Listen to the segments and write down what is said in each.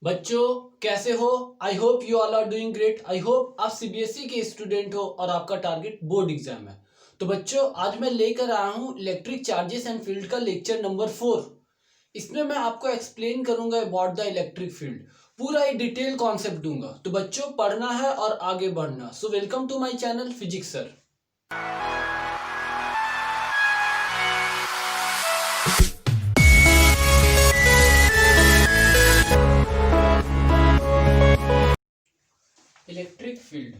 बच्चों कैसे हो? I hope you all are doing great. I hope आप सीबीएसई के स्टूडेंट हो और आपका टारगेट बोर्ड एग्जाम है। तो बच्चों आज मैं लेकर आया हूँ इलेक्ट्रिक चार्जेस एंड फील्ड का लेक्चर नंबर 4। इसमें मैं आपको एक्सप्लेन करूंगा अबाउट द इलेक्ट्रिक फील्ड। पूरा एक डिटेल कॉन्सेप्ट दूंगा। तो बच्चों पढ़ना है और आगे बढ़ना। So welcome to my channel physics sir. Electric field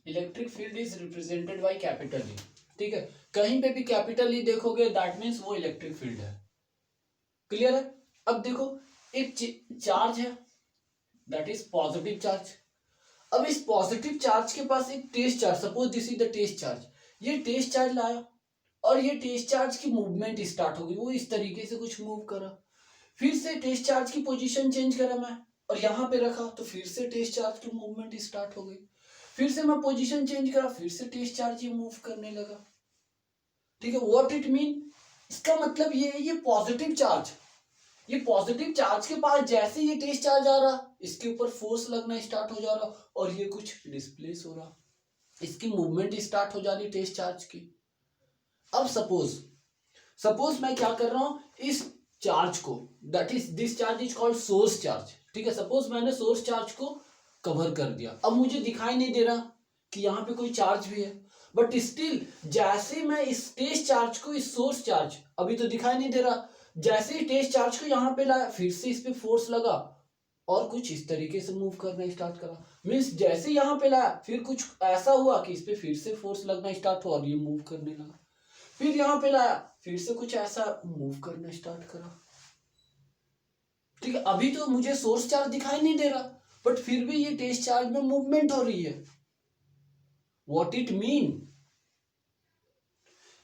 electric field is represented by capital E. ठीक है, कहीं पे भी कैपिटल ई देखोगे दैट मीन्स वो इलेक्ट्रिक फील्ड है। क्लियर है? अब देखो एक चार्ज है दैट इज पॉजिटिव चार्ज। अब इस पॉजिटिव चार्ज के पास एक test charge, suppose this is the test charge, ये टेस्ट चार्ज लाया और ये टेस्ट चार्ज की मूवमेंट स्टार्ट हो गई। वो इस तरीके से कुछ मूव करा, फिर से टेस्ट चार्ज की पोजीशन चेंज करा मैं और यहां पे रखा तो फिर से टेस्ट चार्ज की मूवमेंट स्टार्ट हो गई। फिर से मैं पोजीशन चेंज करा, फिर से टेस्ट चार्ज ये मूव करने लगा। ठीक है, व्हाट इट मीन, इसका मतलब ये है ये पॉजिटिव चार्ज, ये पॉजिटिव चार्ज के पास जैसे ये टेस्ट चार्ज आ रहा इसके ऊपर फोर्स लगना स्टार्ट हो जा रहा और ये कुछ डिस्प्लेस हो रहा, इसकी मूवमेंट स्टार्ट हो जा रही टेस्ट चार्ज की। अब सपोज सपोज मैं क्या कर रहा हूं, इस चार्ज को that is this charge is called source charge. ठीक है, सपोज मैंने सोर्स चार्ज को कवर कर दिया। अब मुझे दिखाई नहीं दे रहा कि यहाँ पे कोई चार्ज भी है, बट स्टिल जैसे मैं इस टेस्ट चार्ज को, इस सोर्स चार्ज अभी तो दिखाई नहीं दे रहा, जैसे ही टेस्ट चार्ज को यहाँ पे लाया फिर से इस पे फोर्स लगा और कुछ इस तरीके से मूव करना स्टार्ट करा। मीन्स जैसे यहाँ पे लाया फिर कुछ ऐसा हुआ कि इस पे फिर से फोर्स लगना स्टार्ट हुआ और ये मूव करने लगा। फिर यहाँ पे लाया फिर से कुछ ऐसा मूव करना स्टार्ट करा। ठीक है, अभी तो मुझे सोर्स चार्ज दिखाई नहीं दे रहा बट फिर भी ये टेस्ट चार्ज में मूवमेंट हो रही है। व्हाट इट मीन,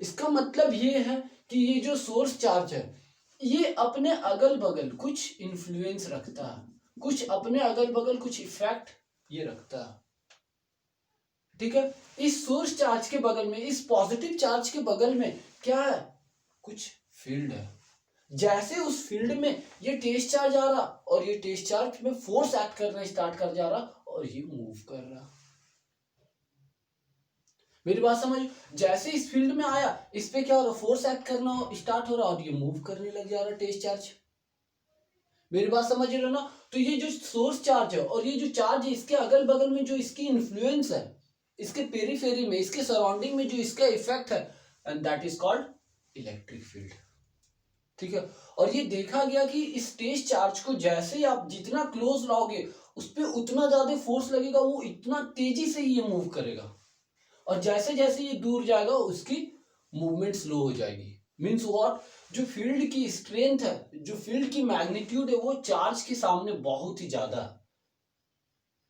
इसका मतलब ये है कि ये जो सोर्स चार्ज है ये अपने अगल बगल कुछ इन्फ्लुएंस रखता है, कुछ अपने अगल बगल कुछ इफेक्ट ये रखता है। ठीक है, इस सोर्स चार्ज के बगल में, इस पॉजिटिव चार्ज के बगल में क्या है, कुछ फील्ड है। जैसे उस फील्ड में ये टेस्ट चार्ज आ रहा और ये टेस्ट चार्ज में फोर्स एक्ट करना स्टार्ट कर जा रहा और ये मूव कर रहा। मेरी बात समझ, जैसे इस फील्ड में आया इस पे क्या हो रहा, फोर्स एक्ट करना स्टार्ट हो रहा और ये मूव करने लग जा रहा टेस्ट चार्ज। मेरी बात समझ रहे हो ना? तो ये जो सोर्स चार्ज है और ये जो चार्ज है इसके अगल बगल में जो इसकी इन्फ्लुएंस है, इसके पेरीफेरी में, इसके सराउंडिंग में जो इसका इफेक्ट है, and that is called electric field. ठीक है, और ये देखा गया कि इस टेस्ट चार्ज को जैसे ही आप जितना क्लोज लाओगे उस पर उतना ज्यादा फोर्स लगेगा, वो इतना तेजी से ये मूव करेगा और जैसे जैसे ये दूर जाएगा उसकी मूवमेंट स्लो हो जाएगी। मीन्स व्हाट, जो फील्ड की स्ट्रेंथ है, जो फील्ड की मैग्नीट्यूड है वो चार्ज के सामने बहुत ही ज्यादा है।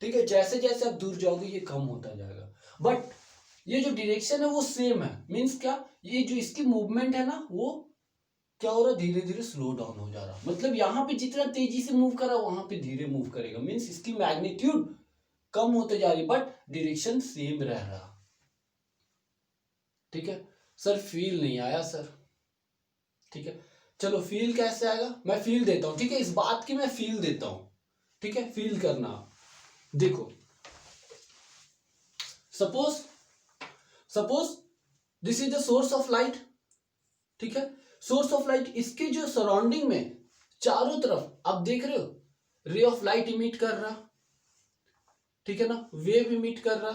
ठीक है, जैसे जैसे आप दूर जाओगे ये कम होता जाएगा बट ये जो डायरेक्शन है वो सेम है। मीन्स क्या, ये जो इसकी मूवमेंट है ना वो क्या हो रहा है, धीरे धीरे स्लो डाउन हो जा रहा। मतलब यहाँ पे जितना तेजी से मूव करा वहां पे धीरे मूव करेगा। मीन्स इसकी मैग्नीट्यूड कम होते जा रही बट डायरेक्शन सेम रह रहा। ठीक है सर, फील नहीं आया सर। ठीक है, चलो फील कैसे आएगा, मैं फील देता हूं। ठीक है, इस बात की मैं फील देता हूं। ठीक है, फील करना। देखो suppose suppose this is the source of light. ठीक है, सोर्स ऑफ लाइट, इसके जो सराउंडिंग में चारों तरफ आप देख रहे हो रे ऑफ लाइट इमिट कर रहा। ठीक है ना, वेव इमिट कर रहा।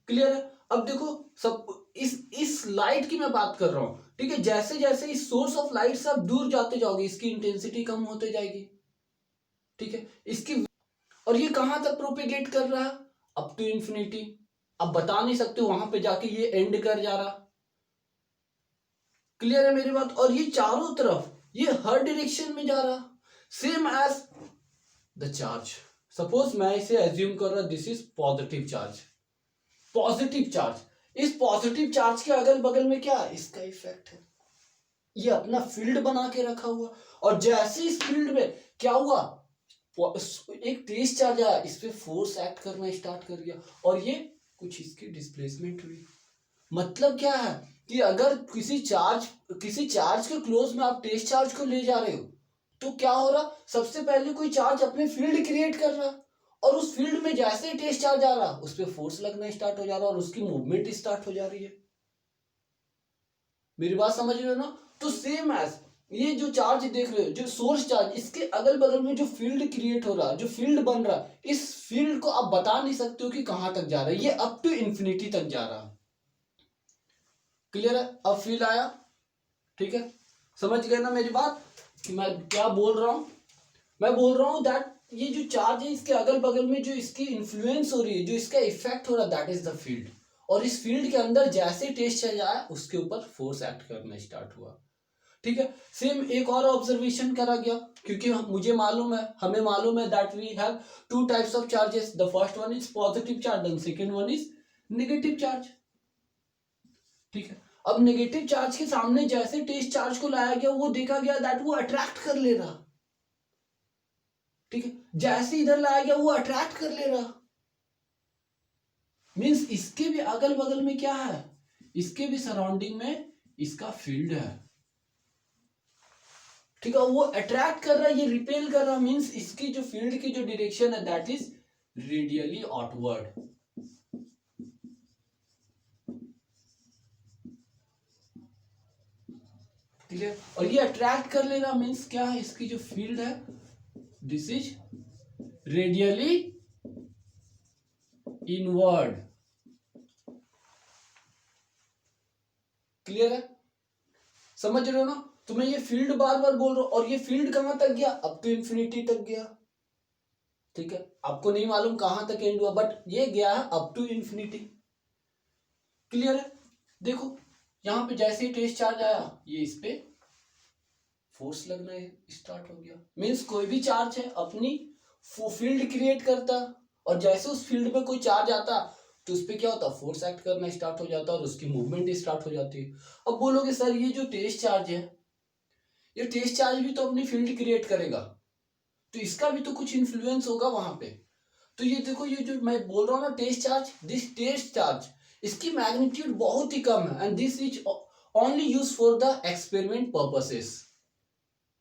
क्लियर है? अब देखो सब इस लाइट की मैं बात कर रहा हूं। ठीक है, जैसे जैसे इस सोर्स ऑफ लाइट से आप दूर जाते जाओगे इसकी इंटेंसिटी कम होते जाएगी। ठीक है, इसकी, और ये कहां तक प्रोपेगेट कर रहा है, अप टू इंफिनिटी। अब बता नहीं सकते वहां पे जाके ये एंड कर जा रहा। क्लियर है मेरी बात? और ये चारों तरफ ये हर डायरेक्शन में जा रहा, same as the charge. Suppose मैं इसे एज्यूम कर रहा, this is positive charge. Positive charge, इस पॉजिटिव चार्ज के अगल बगल में क्या है, इसका इफेक्ट है, ये अपना फील्ड बना के रखा हुआ। और जैसे इस फील्ड में क्या हुआ, एक तेज चार्ज आया, इस पे फोर्स एक्ट करना स्टार्ट कर गया और ये कुछ इसकी डिस्प्लेसमेंट हुई। मतलब क्या है, कि अगर किसी चार्ज के क्लोज में आप टेस्ट चार्ज को ले जा रहे हो तो क्या हो रहा, सबसे पहले कोई चार्ज अपने फील्ड क्रिएट कर रहा और उस फील्ड में जैसे ही टेस्ट चार्ज आ रहा उस पर फोर्स लगना स्टार्ट हो जा रहा और उसकी मूवमेंट स्टार्ट हो जा रही है। मेरी बात समझ रहे हो ना? तो सेम एज ये जो चार्ज देख रहे हो, जो सोर्स चार्ज, इसके अगल बगल में जो फील्ड क्रिएट हो रहा, जो फील्ड बन रहा, इस फील्ड को आप बता नहीं सकते हो कि कहां तक जा रहा है, ये अप टू इंफिनिटी तक जा रहा। क्लियर है? अब फील्ड आया, ठीक है, समझ गए ना मेरी बात कि मैं क्या बोल रहा हूं? मैं बोल रहा हूं दैट ये जो चार्ज है इसके अगल बगल में जो इसकी इन्फ्लुएंस हो रही है, जो इसका इफेक्ट हो रहा है, दैट इज द फील्ड। और इस फील्ड के अंदर जैसे टेस्ट चल जाए उसके ऊपर फोर्स एक्ट करना स्टार्ट हुआ। ठीक है, सेम एक और ऑब्जर्वेशन करा गया, क्योंकि मुझे मालूम है, हमें मालूम है that we have two types of charges, the first one is positive charge and second one is negative charge. ठीक है, अब नेगेटिव चार्ज के सामने जैसे टेस्ट चार्ज को लाया गया वो देखा गया दैट वो अट्रैक्ट कर ले रहा। ठीक है, जैसे इधर लाया गया वो अट्रैक्ट कर ले रहा, मींस इसके भी अगल बगल में क्या है, इसके भी सराउंडिंग में इसका फील्ड है। ठीक है, वो अट्रैक्ट कर रहा है, ये रिपेल कर रहा, मींस इसकी जो फील्ड की जो डायरेक्शन है दैट इज रेडियली आउटवर्ड। ठीक है, और ये अट्रैक्ट कर ले रहा मींस क्या है, इसकी जो फील्ड है this is radially inward. Clear है? समझ रहे हो ना? तो मैं ये फील्ड बार बार बोल रहा हूं, और ये फील्ड कहां तक गया, अब तो इंफिनिटी तक गया। ठीक है, आपको नहीं मालूम कहां तक एंड हुआ, बट ये गया है अप टू इंफिनिटी। क्लियर है? देखो यहां पे जैसे ही टेस्ट चार्ज आया ये इस पे फोर्स लगना स्टार्ट हो गया, मीन्स कोई भी चार्ज है अपनी फील्ड क्रिएट करता, और जैसे उस फील्ड में कोई चार्ज आता तो उस पर क्या होता, फोर्स एक्ट करना स्टार्ट हो जाता और उसकी मूवमेंट स्टार्ट हो जाती है। अब बोलोगे सर ये जो टेस्ट चार्ज है, ये टेस्ट चार्ज भी तो अपनी फील्ड क्रिएट करेगा, तो इसका भी तो कुछ इन्फ्लुएंस होगा वहां पे। तो ये देखो, ये जो मैं बोल रहा हूँ ना test charge, this test charge, इसकी मैग्नीट्यूड बहुत ही कम है and this is only use for the experiment purposes.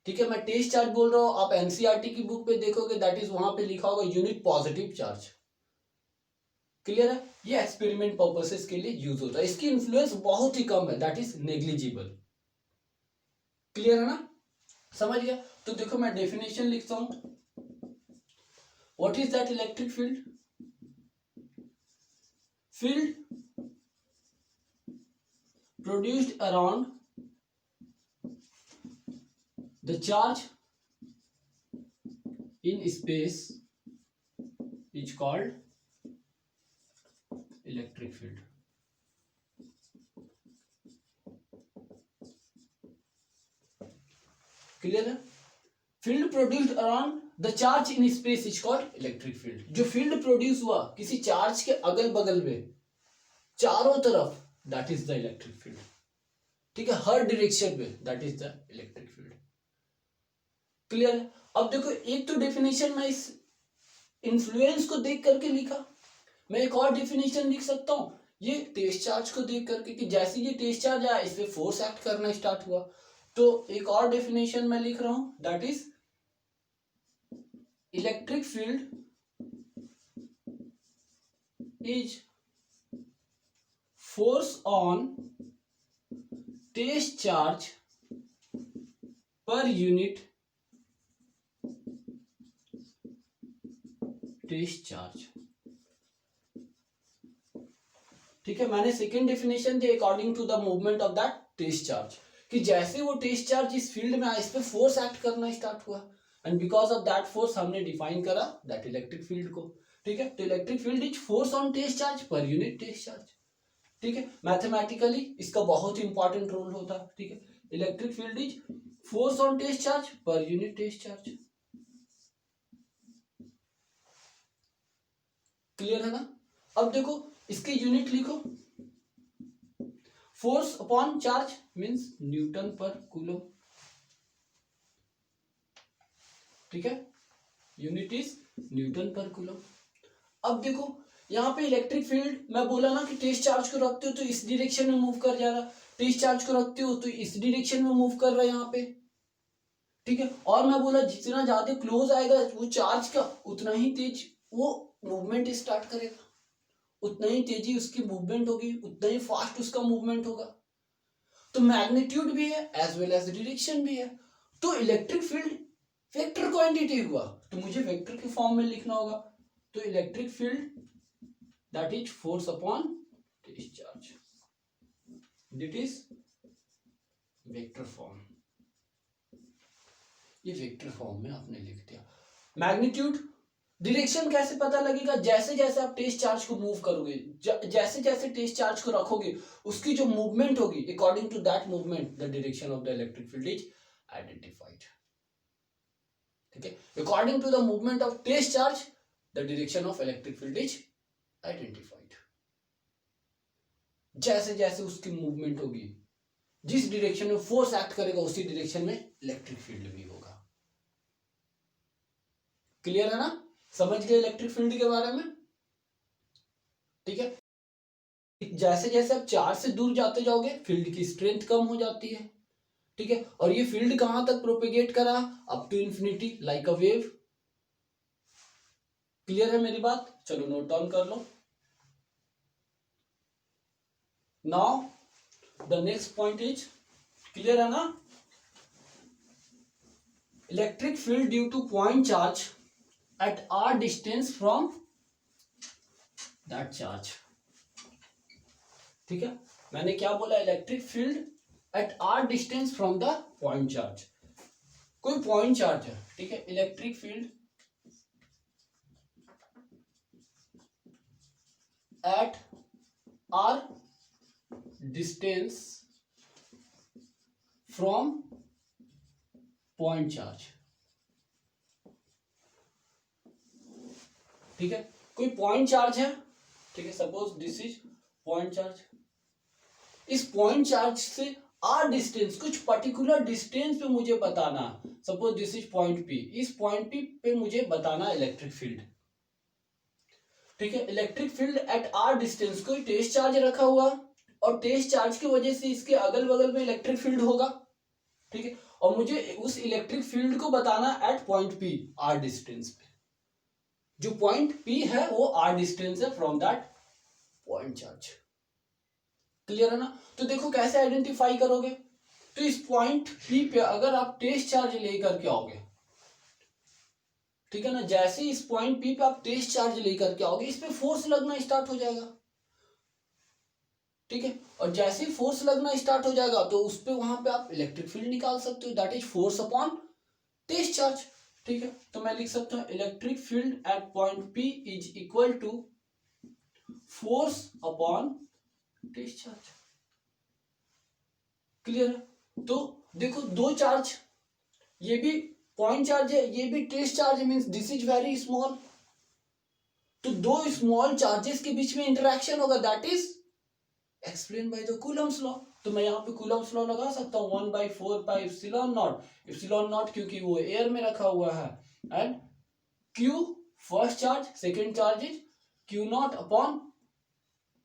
ठीक है, मैं टेस्ट चार्ज बोल रहा हूं, आप एनसीईआरटी की बुक पे देखोगे दैट इज वहां पे लिखा होगा यूनिट पॉजिटिव चार्ज। क्लियर है? ये एक्सपेरिमेंट पर्पसेस के लिए यूज होता है, इसकी इन्फ्लुएंस बहुत ही कम है, दैट इज नेग्लिजिबल। क्लियर है ना? समझ गया? तो देखो मैं डेफिनेशन लिखता हूं, what is that electric field? Field produced around the charge in space is called electric field. Clear है? Field produced around the charge in space is called electric field. जो फील्ड प्रोड्यूस हुआ किसी charge के अगल बगल में चारों तरफ, that is the electric field. ठीक है, हर डायरेक्शन में, that is the electric field. Clear है? अब देखो एक तो डेफिनेशन मैं इस इन्फ्लुएंस को देख करके लिखा, मैं एक और डेफिनेशन लिख सकता हूं ये टेस्ट चार्ज को देख करके, कि जैसे ये टेस्ट चार्ज आया इस पे फोर्स एक्ट करना स्टार्ट हुआ। तो एक और डेफिनेशन मैं लिख रहा हूं that is electric field is force on test charge per unit test charge. ठीक है, मैंने सेकेंड डेफिनेशन दी according to the movement of that test charge, कि जैसे वो टेस्ट चार्ज इस फील्ड में आया इस पे फोर्स एक्ट करना स्टार्ट हुआ and because of that force हमने डिफाइन करा दैट इलेक्ट्रिक फील्ड को। ठीक है, तो electric field is force on test charge per unit test charge. ठीक है, मैथमेटिकली इसका बहुत ही इंपॉर्टेंट रोल होता है। ठीक है, electric field is force on test charge per unit test charge. Clear है ना? अब देखो इसके यूनिट लिखो, force upon charge means newton per coulomb. ठीक है, unit is newton per coulomb. अब देखो यहां पे इलेक्ट्रिक फील्ड मैं बोला ना कि टेस्ट चार्ज को रखते हो तो इस डायरेक्शन में मूव कर जा रहा, टेस्ट चार्ज को रखते हो तो इस डायरेक्शन में मूव कर रहा है यहाँ पे, ठीक है। और मैं बोला जितना ज्यादा क्लोज आएगा वो चार्ज का उतना ही तेज वो मूवमेंट स्टार्ट करेगा, उतना ही तेजी उसकी मूवमेंट होगी, उतना ही फास्ट उसका मूवमेंट होगा। तो मैग्नीट्यूड भी है एज वेल एज डायरेक्शन भी है। तो इलेक्ट्रिक फील्ड वेक्टर क्वांटिटी हुआ, तो मुझे वेक्टर के फॉर्म में लिखना होगा। तो electric field that is force upon test charge, this is vector form. ये वेक्टर फॉर्म में आपने लिख दिया। मैग्नीट्यूड, डायरेक्शन कैसे पता लगेगा? जैसे जैसे आप टेस्ट चार्ज को मूव करोगे, जैसे जैसे टेस्ट चार्ज को रखोगे, उसकी जो मूवमेंट होगी, according to that movement the direction of the electric field is identified, ठीक है। According to the movement of test charge the direction of electric field is identified. जैसे जैसे उसकी मूवमेंट होगी, जिस डायरेक्शन में फोर्स एक्ट करेगा उसी डायरेक्शन में इलेक्ट्रिक फील्ड भी होगा। क्लियर है ना? समझ गए इलेक्ट्रिक फील्ड के बारे में, ठीक है। जैसे जैसे आप चार्ज से दूर जाते जाओगे फील्ड की स्ट्रेंथ कम हो जाती है, ठीक है। और ये फील्ड कहां तक प्रोपेगेट करा? Up to infinity like a wave. Clear है मेरी बात? चलो नोट डाउन कर लो। Now the next point is, clear है ना? Electric field due to point charge at r distance from that charge, ठीक है। मैंने क्या बोला? Electric field eight r distance from the point charge. कोई पॉइंट चार्ज है, ठीक है। Electric field eight r distance from point charge, ठीक है। कोई पॉइंट चार्ज है, ठीक है। Suppose this is point charge. इस पॉइंट चार्ज से आर डिस्टेंस, कुछ पर्टिकुलर डिस्टेंस पे मुझे बताना, suppose this is point P, इस पॉइंट पी पे मुझे बताना इलेक्ट्रिक फील्ड, ठीक है। Electric field eight are distance, कोई टेस्ट चार्ज रखा हुआ और टेस्ट चार्ज की वजह से इसके अगल बगल में इलेक्ट्रिक फील्ड होगा, ठीक है। और मुझे उस इलेक्ट्रिक फील्ड को बताना at point P, r distance पे। जो पॉइंट P है वो r डिस्टेंस है from that point charge. Clear है ना? तो देखो कैसे आइडेंटिफाई करोगे। तो इस पॉइंट P पे अगर आप टेस्ट चार्ज लेकर के आओगे, ठीक है ना, जैसे इस पॉइंट P पे आप टेस्ट चार्ज लेकर के आओगे, इस पे फोर्स लगना स्टार्ट हो जाएगा, ठीक है। और जैसे ही फोर्स लगना स्टार्ट हो जाएगा तो उस पे वहां पे आप इलेक्ट्रिक फील्ड निकाल सकते हो, that is force upon test charge, ठीक है। तो मैं लिख सकता हूं electric field at point P is equal to force upon test charge. Clear है? तो देखो दो चार्ज, ये भी पॉइंट चार्ज है, ये भी टेस्ट चार्ज है, means this is very small. तो दो स्मॉल चार्जेस के बीच में इंटरेक्शन होगा, that is explain by the Coulomb's law. तो मैं यहाँ पे कूलम्स लॉ लगा सकता हूँ 1/4 एप्सिलॉन नॉट, एप्सिलॉन नॉट क्योंकि वो एयर में रखा हुआ है, and Q first charge, second charge is Q not upon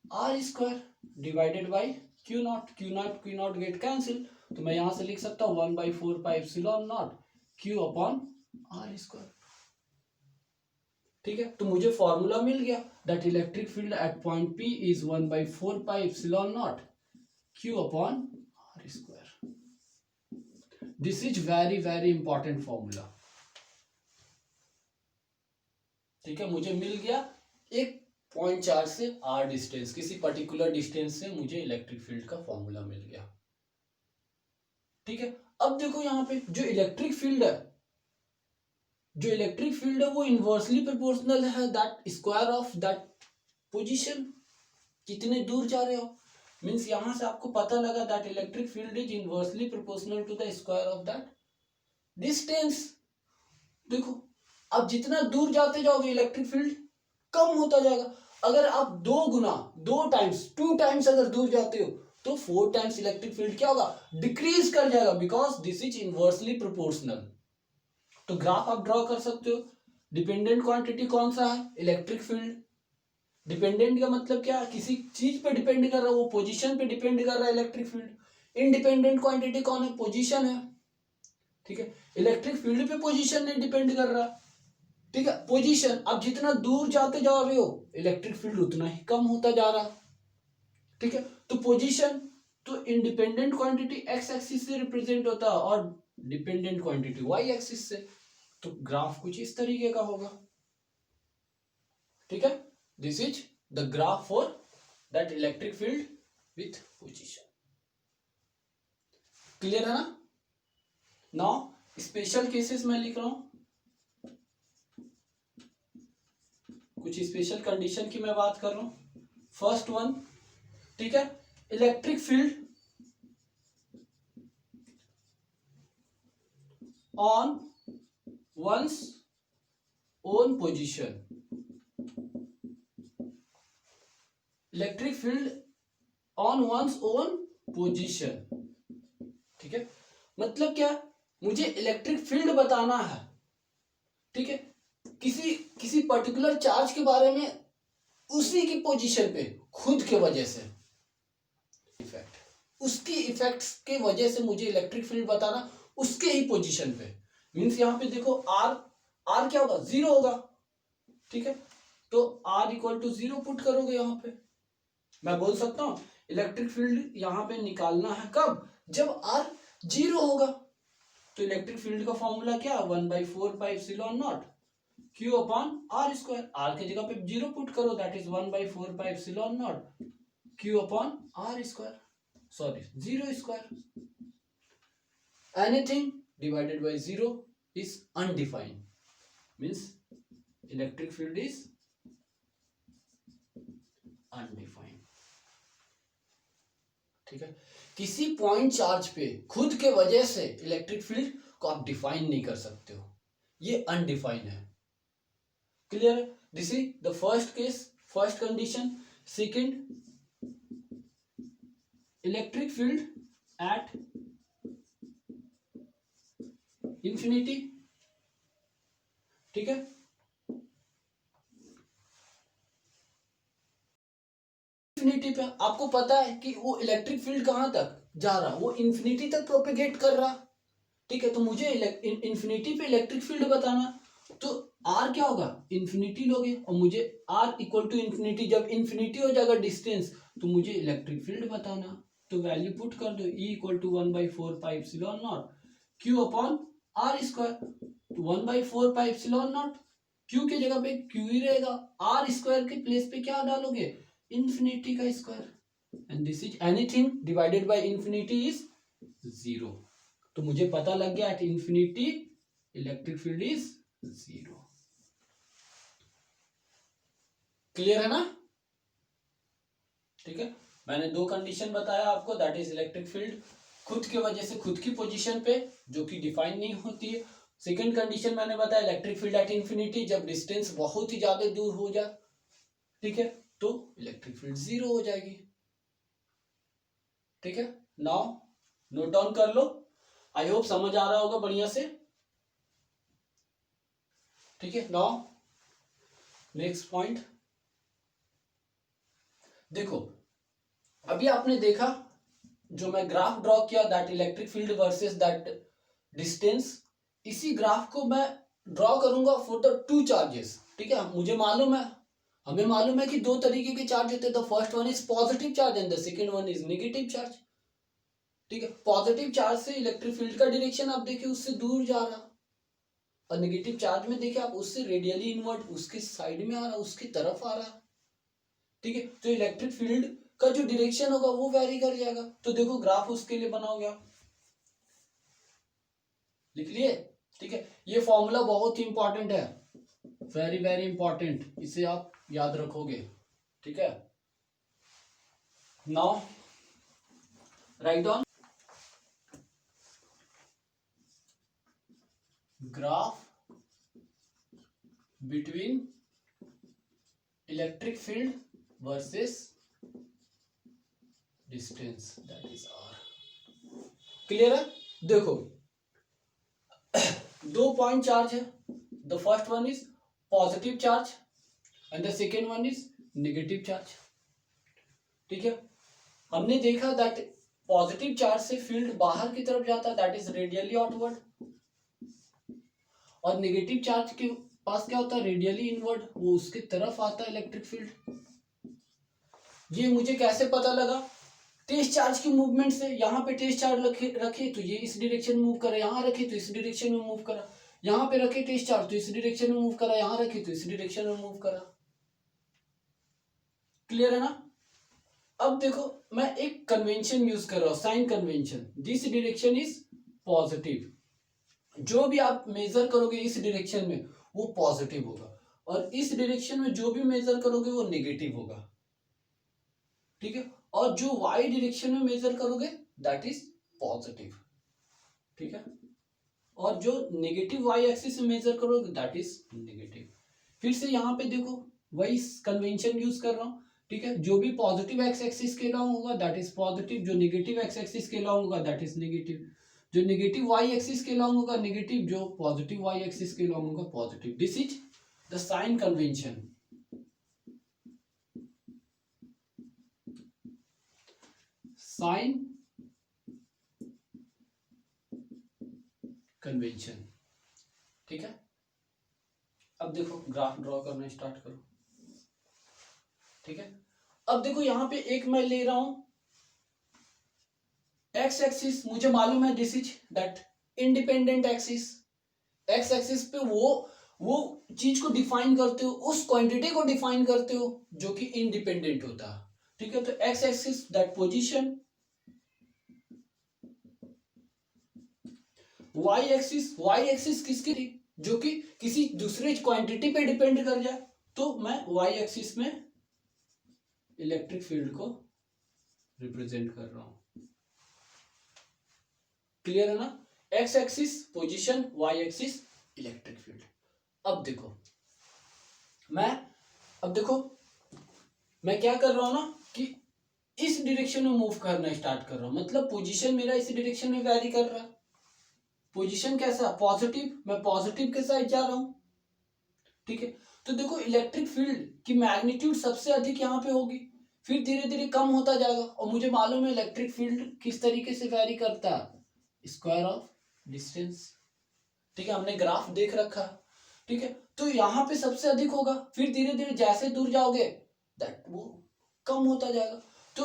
R square divided by Q not. Q not get cancel, तो मैं यहां से लिख सकता हूँ 1/4 epsilon not Q upon R square, ठीक है। तो मुझे फॉर्मूला मिल गया that electric field at point P is 1/4 epsilon not Q upon R square. This is very very important formula, ठीक है। मुझे मिल गया एक पॉइंट चार्ज से r डिस्टेंस, किसी पर्टिकुलर डिस्टेंस से मुझे इलेक्ट्रिक फील्ड का फॉर्मूला मिल गया, ठीक है। अब देखो यहाँ पे जो इलेक्ट्रिक फील्ड है, जो इलेक्ट्रिक फील्ड है वो इनवर्सली प्रोपोर्शनल है that square of that position. कितने दूर जा रहे हो, मींस यहां से आपको पता लगा that electric field is inversely proportional to the square of that distance. देखो अब जितना दूर जाते जाओगे इलेक्ट्रिक फील्ड कम होता जाएगा। अगर आप दो टाइम्स अगर दूर जाते हो तो 4 टाइम्स इलेक्ट्रिक फील्ड क्या होगा? डिक्रीज कर जाएगा, because this is inversely proportional. तो ग्राफ आप ड्रॉ कर सकते हो। डिपेंडेंट क्वांटिटी कौन सा है? Electric field. डिपेंडेंट का मतलब क्या, किसी चीज पे डिपेंड कर रहा है, वो पोजीशन पे डिपेंड कर रहा है इलेक्ट्रिक फील्ड। इंडिपेंडेंट क्वांटिटी कौन है, पोजीशन है, ठीक है। इलेक्ट्रिक फील्ड पे पोजीशन नहीं डिपेंड कर रहा, ठीक है। पोजीशन, आप जितना दूर जाते जा रहे हो इलेक्ट्रिक फील्ड उतना ही कम होता जा रहा, ठीक है। तो पोजीशन, तो इंडिपेंडेंट क्वांटिटी एक्स एक्सिस से रिप्रेजेंट होता है और डिपेंडेंट क्वांटिटी वाई एक्सिस से। तो ग्राफ कुछ इस तरीके का होगा, ठीक है। This is the graph for that electric field with position. Clear है ना। नाउ स्पेशल केसेस में लिख रहा हूं, कुछ स्पेशल कंडीशन की मैं बात कर रहा हूं। फर्स्ट वन, ठीक है, electric field on one's own position, electric field on one's own position, ठीक है। मतलब क्या, मुझे इलेक्ट्रिक फील्ड बताना है, ठीक है, किसी किसी पर्टिकुलर चार्ज के बारे में, उसी की पोजीशन पे खुद के वजह से इफेक्ट, उसकी इफेक्ट्स के वजह से मुझे इलेक्ट्रिक फील्ड बताना, उसके ही पोजीशन पे। मींस यहां पे देखो आर, आर क्या होगा, जीरो होगा, ठीक है। तो r equal to zero put करोगे यहां पे, मैं बोल सकता हूं इलेक्ट्रिक फील्ड यहां पे निकालना है कब, जब आर जीरो होगा। तो इलेक्ट्रिक फील्ड का फॉर्मूला क्या, 1/4πε0 Q upon are square. R की जगह पे जीरो पुट करो, that is 1/4πε0 Q upon are square, sorry zero square. Anything divided by zero is undefined, means electric field is undefined, ठीक है। किसी पॉइंट चार्ज पे खुद के वजह से इलेक्ट्रिक फील्ड को आप डिफाइन नहीं कर सकते हो, ये अनडिफाइंड है। Clear, this is the first case, first condition. Second, electric field at infinity, ठीक है। इंफिनिटी पे आपको पता है कि वो इलेक्ट्रिक फील्ड कहां तक जा रहा, वो इंफिनिटी तक प्रोपेगेट कर रहा, ठीक है। तो मुझे इंफिनिटी पे इलेक्ट्रिक फील्ड बताना, तो आर क्या होगा, इंफिनिटी लोगे, और मुझे आर इक्वल टू इंफिनिटी, जब इंफिनिटी हो जाएगा डिस्टेंस, तो मुझे इलेक्ट्रिक फील्ड बताना। तो वैल्यू पुट कर दो, E equal to 1/4πε0 Q upon are square. 1/4πε0, Q की जगह पे क्यू ही रहेगा, आर स्क्वायर के प्लेस पे क्या डालोगे, इंफिनिटी का square, and this is anything divided by infinity is zero. तो मुझे पता लग गया at infinity electric field is zero. Clear है ना, ठीक है। मैंने दो कंडीशन बताया आपको, दैट इज इलेक्ट्रिक फील्ड खुद के वजह से खुद की पोजीशन पे जो कि डिफाइन नहीं होती है। सेकंड कंडीशन मैंने बताया इलेक्ट्रिक फील्ड एट इंफिनिटी, जब डिस्टेंस बहुत ही ज्यादा दूर हो जाए, ठीक है, तो इलेक्ट्रिक फील्ड जीरो हो जाएगी, ठीक है। नाउ नोट डाउन कर लो, आई होप समझ आ रहा होगा बढ़िया से, ठीक है। नाउ नेक्स्ट पॉइंट देखो, अभी आपने देखा जो मैं ग्राफ ड्रॉ किया, that electric field versus that distance, इसी ग्राफ को मैं ड्रॉ करूंगा फॉर द टू चार्जेस, ठीक है। मुझे मालूम है, हमें मालूम है कि दो तरीके के चार्ज होते हैं, the first one is positive charge and the second one is negative charge, ठीक है। पॉजिटिव चार्ज से इलेक्ट्रिक फील्ड का डायरेक्शन आप देखिए उससे दूर जा रहा, और नेगेटिव चार्ज में देखिए आप उससे रेडियली इनवर्ट, उसके साइड में आ रहा, उसकी तरफ आ रहा, ठीक है। तो इलेक्ट्रिक फील्ड का जो डायरेक्शन होगा वो वेरी कर जाएगा। तो देखो ग्राफ उसके लिए बनाओगे आप, लिख लिए, ठीक है। ये फॉर्मूला बहुत ही इंपॉर्टेंट है, वेरी वेरी इंपॉर्टेंट, इसे आप याद रखोगे, ठीक है। Now right on graph between electric field versus distance, that is r. Clear है, देखो दो पॉइंट चार्ज है, the first one is positive charge and the second one is negative charge. ठीक है, हमने देखा दैट पॉजिटिव चार्ज से field बाहर की तरफ जाता है, दैट इज रेडियली आउटवर्ड, और नेगेटिव चार्ज के पास क्या होता है, रेडियली इनवर्ड, वो उसकी तरफ आता है इलेक्ट्रिक फील्ड। ये मुझे कैसे पता लगा, तेज चार्ज की मूवमेंट से, यहाँ पे तेज चार्ज रखे तो ये इस डायरेक्शन में मूव करा, यहाँ रखे तो इस डायरेक्शन में मूव करा, यहाँ पे रखे तेज चार्ज तो इस डायरेक्शन में मूव करा, यहाँ रखे तो इस डायरेक्शन में मूव करा। क्लियर है ना। अब देखो मैं एक कन्वेंशन यूज कर रहा हूं, sign convention, this direction is positive, जो भी आप मेजर करोगे इस डायरेक्शन में वो पॉजिटिव होगा, और इस डायरेक्शन में जो भी मेजर करोगे वो नेगेटिव होगा। ठीक है, और जो y डायरेक्शन में मेजर करोगे दैट इज पॉजिटिव। ठीक है, और जो नेगेटिव y एक्सिस में मेजर करोगे दैट इज नेगेटिव। फिर से यहाँ पे देखो वही कन्वेंशन यूज कर रहा हूं। ठीक है, जो भी पॉजिटिव एक्स एक्सिस के लॉन्ग होगा दैट इज पॉजिटिव, जो नेगेटिव एक्स एक्सिस के लॉन्ग होगा दैट इज नेगेटिव, जो नेगेटिव y एक्सिस के लॉन्ग होगा नेगेटिव, जो पॉजिटिव y एक्सिस के लॉन्ग होगा positive. This is the sign convention. Sign convention. ठीक है, अब देखो ग्राफ ड्रॉ करना स्टार्ट करो। ठीक है, अब देखो यहां पे एक मैं ले रहा हूं एक्स एक्सिस, मुझे मालूम है this is that independent axis. X axis पे वो चीज को डिफाइन करते हो, उस क्वांटिटी को डिफाइन करते हो जो कि इंडिपेंडेंट होता है। ठीक है, तो x axis that position, y axis किसकी थी, जो कि किसी दूसरे क्वांटिटी पे डिपेंड कर जाए, तो मैं वाई एक्सिस में इलेक्ट्रिक फील्ड को रिप्रेजेंट कर रहा हूं। क्लियर है ना। X axis position, y axis electric field. अब देखो मैं क्या कर रहा हूं ना कि इस डायरेक्शन में मूव करना स्टार्ट कर रहा हूं, मतलब पोजीशन मेरा इस डायरेक्शन में वैरी कर रहा है। पोजीशन कैसा, पॉजिटिव, मैं पॉजिटिव के साइड जा रहा हूं। ठीक है, तो देखो इलेक्ट्रिक फील्ड की मैग्नीट्यूड सबसे अधिक यहाँ पे होगी, फिर धीरे धीरे कम होता जाएगा, और मुझे मालूम है इलेक्ट्रिक फील्ड किस तरीके से वैरी करता है, स्क्वायर ऑफ डिस्टेंस। ठीक है, हमने ग्राफ देख रखा। ठीक है, तो यहाँ पे सबसे अधिक होगा, फिर धीरे धीरे जैसे दूर जाओगे दैट वो कम होता जाएगा। तो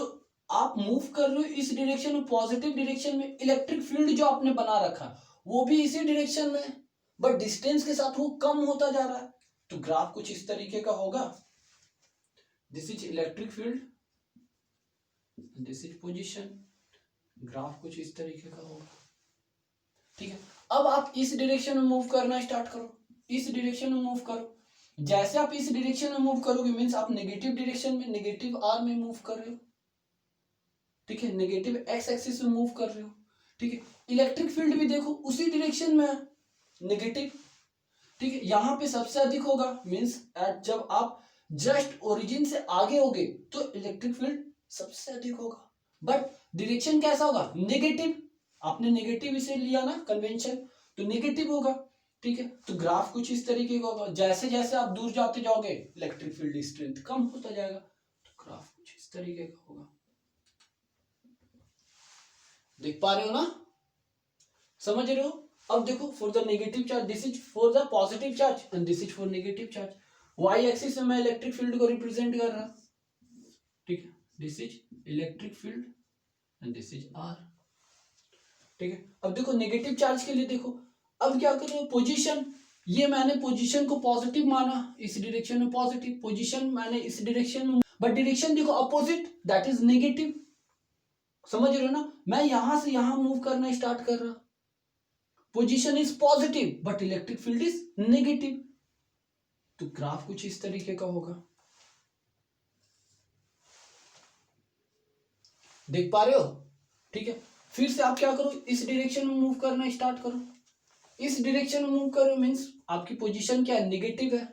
आप मूव कर रहे हो इस डायरेक्शन में, पॉजिटिव डायरेक्शन में, इलेक्ट्रिक फील्ड जो आपने बना रखा वो भी इसी डायरेक्शन में, बट डिस्टेंस के साथ वो कम होता जा रहा है। तो ग्राफ कुछ इस तरीके का होगा, this is electric field, this is position, graph कुछ इस तरीके का होगा। ठीक है, अब आप इस डायरेक्शन में मूव करना स्टार्ट करो, इस डायरेक्शन में मूव करो। जैसे आप इस डायरेक्शन में मूव करोगे मींस आप नेगेटिव डायरेक्शन में, नेगेटिव आर में मूव कर रहे हो। ठीक है, नेगेटिव एक्स एक्सिस में मूव कर रहे हो। ठीक है, इलेक्ट्रिक फील्ड भी देखो उसी डायरेक्शन में है, नेगेटिव। ठीक है, यहां पे सबसे अधिक होगा मींस जब आप जस्ट ओरिजिन से आगे होगे तो इलेक्ट्रिक फील्ड सबसे अधिक होगा, बट डायरेक्शन कैसा होगा, नेगेटिव। आपने नेगेटिव इसे लिया ना कन्वेंशन, तो नेगेटिव होगा। ठीक है, तो ग्राफ कुछ इस तरीके का होगा, जैसे जैसे आप दूर जाते जाओगे इलेक्ट्रिक फील्ड स्ट्रेंथ कम होता जाएगा, तो ग्राफ कुछ इस तरीके का होगा। देख पा रहे हो ना, समझ रहे हो। अब देखो for the negative charge this is for the positive charge and this is for negative charge. Y axis में मैं इलेक्ट्रिक फील्ड को रिप्रेजेंट कर रहा। ठीक है, this is electric field and this is r. ठीक है, अब देखो नेगेटिव चार्ज के लिए देखो, अब क्या करो, पोजीशन, ये मैंने पोजीशन को पॉजिटिव माना, इस डायरेक्शन में पॉजिटिव, पोजीशन मैंने इस डायरेक्शन में, बट डायरेक्शन देखो अपोजिट, दैट इज नेगेटिव। समझ रहे हो ना, मैं यहां से यहां मूव करना स्टार्ट कर रहा, position is positive but electric field is negative, तो ग्राफ कुछ इस तरीके का होगा। देख पा रहे हो। ठीक है, फिर से आप क्या करो, इस डायरेक्शन में मूव करना स्टार्ट करो, इस डायरेक्शन में मूव करो मींस आपकी पोजीशन क्या है, नेगेटिव है,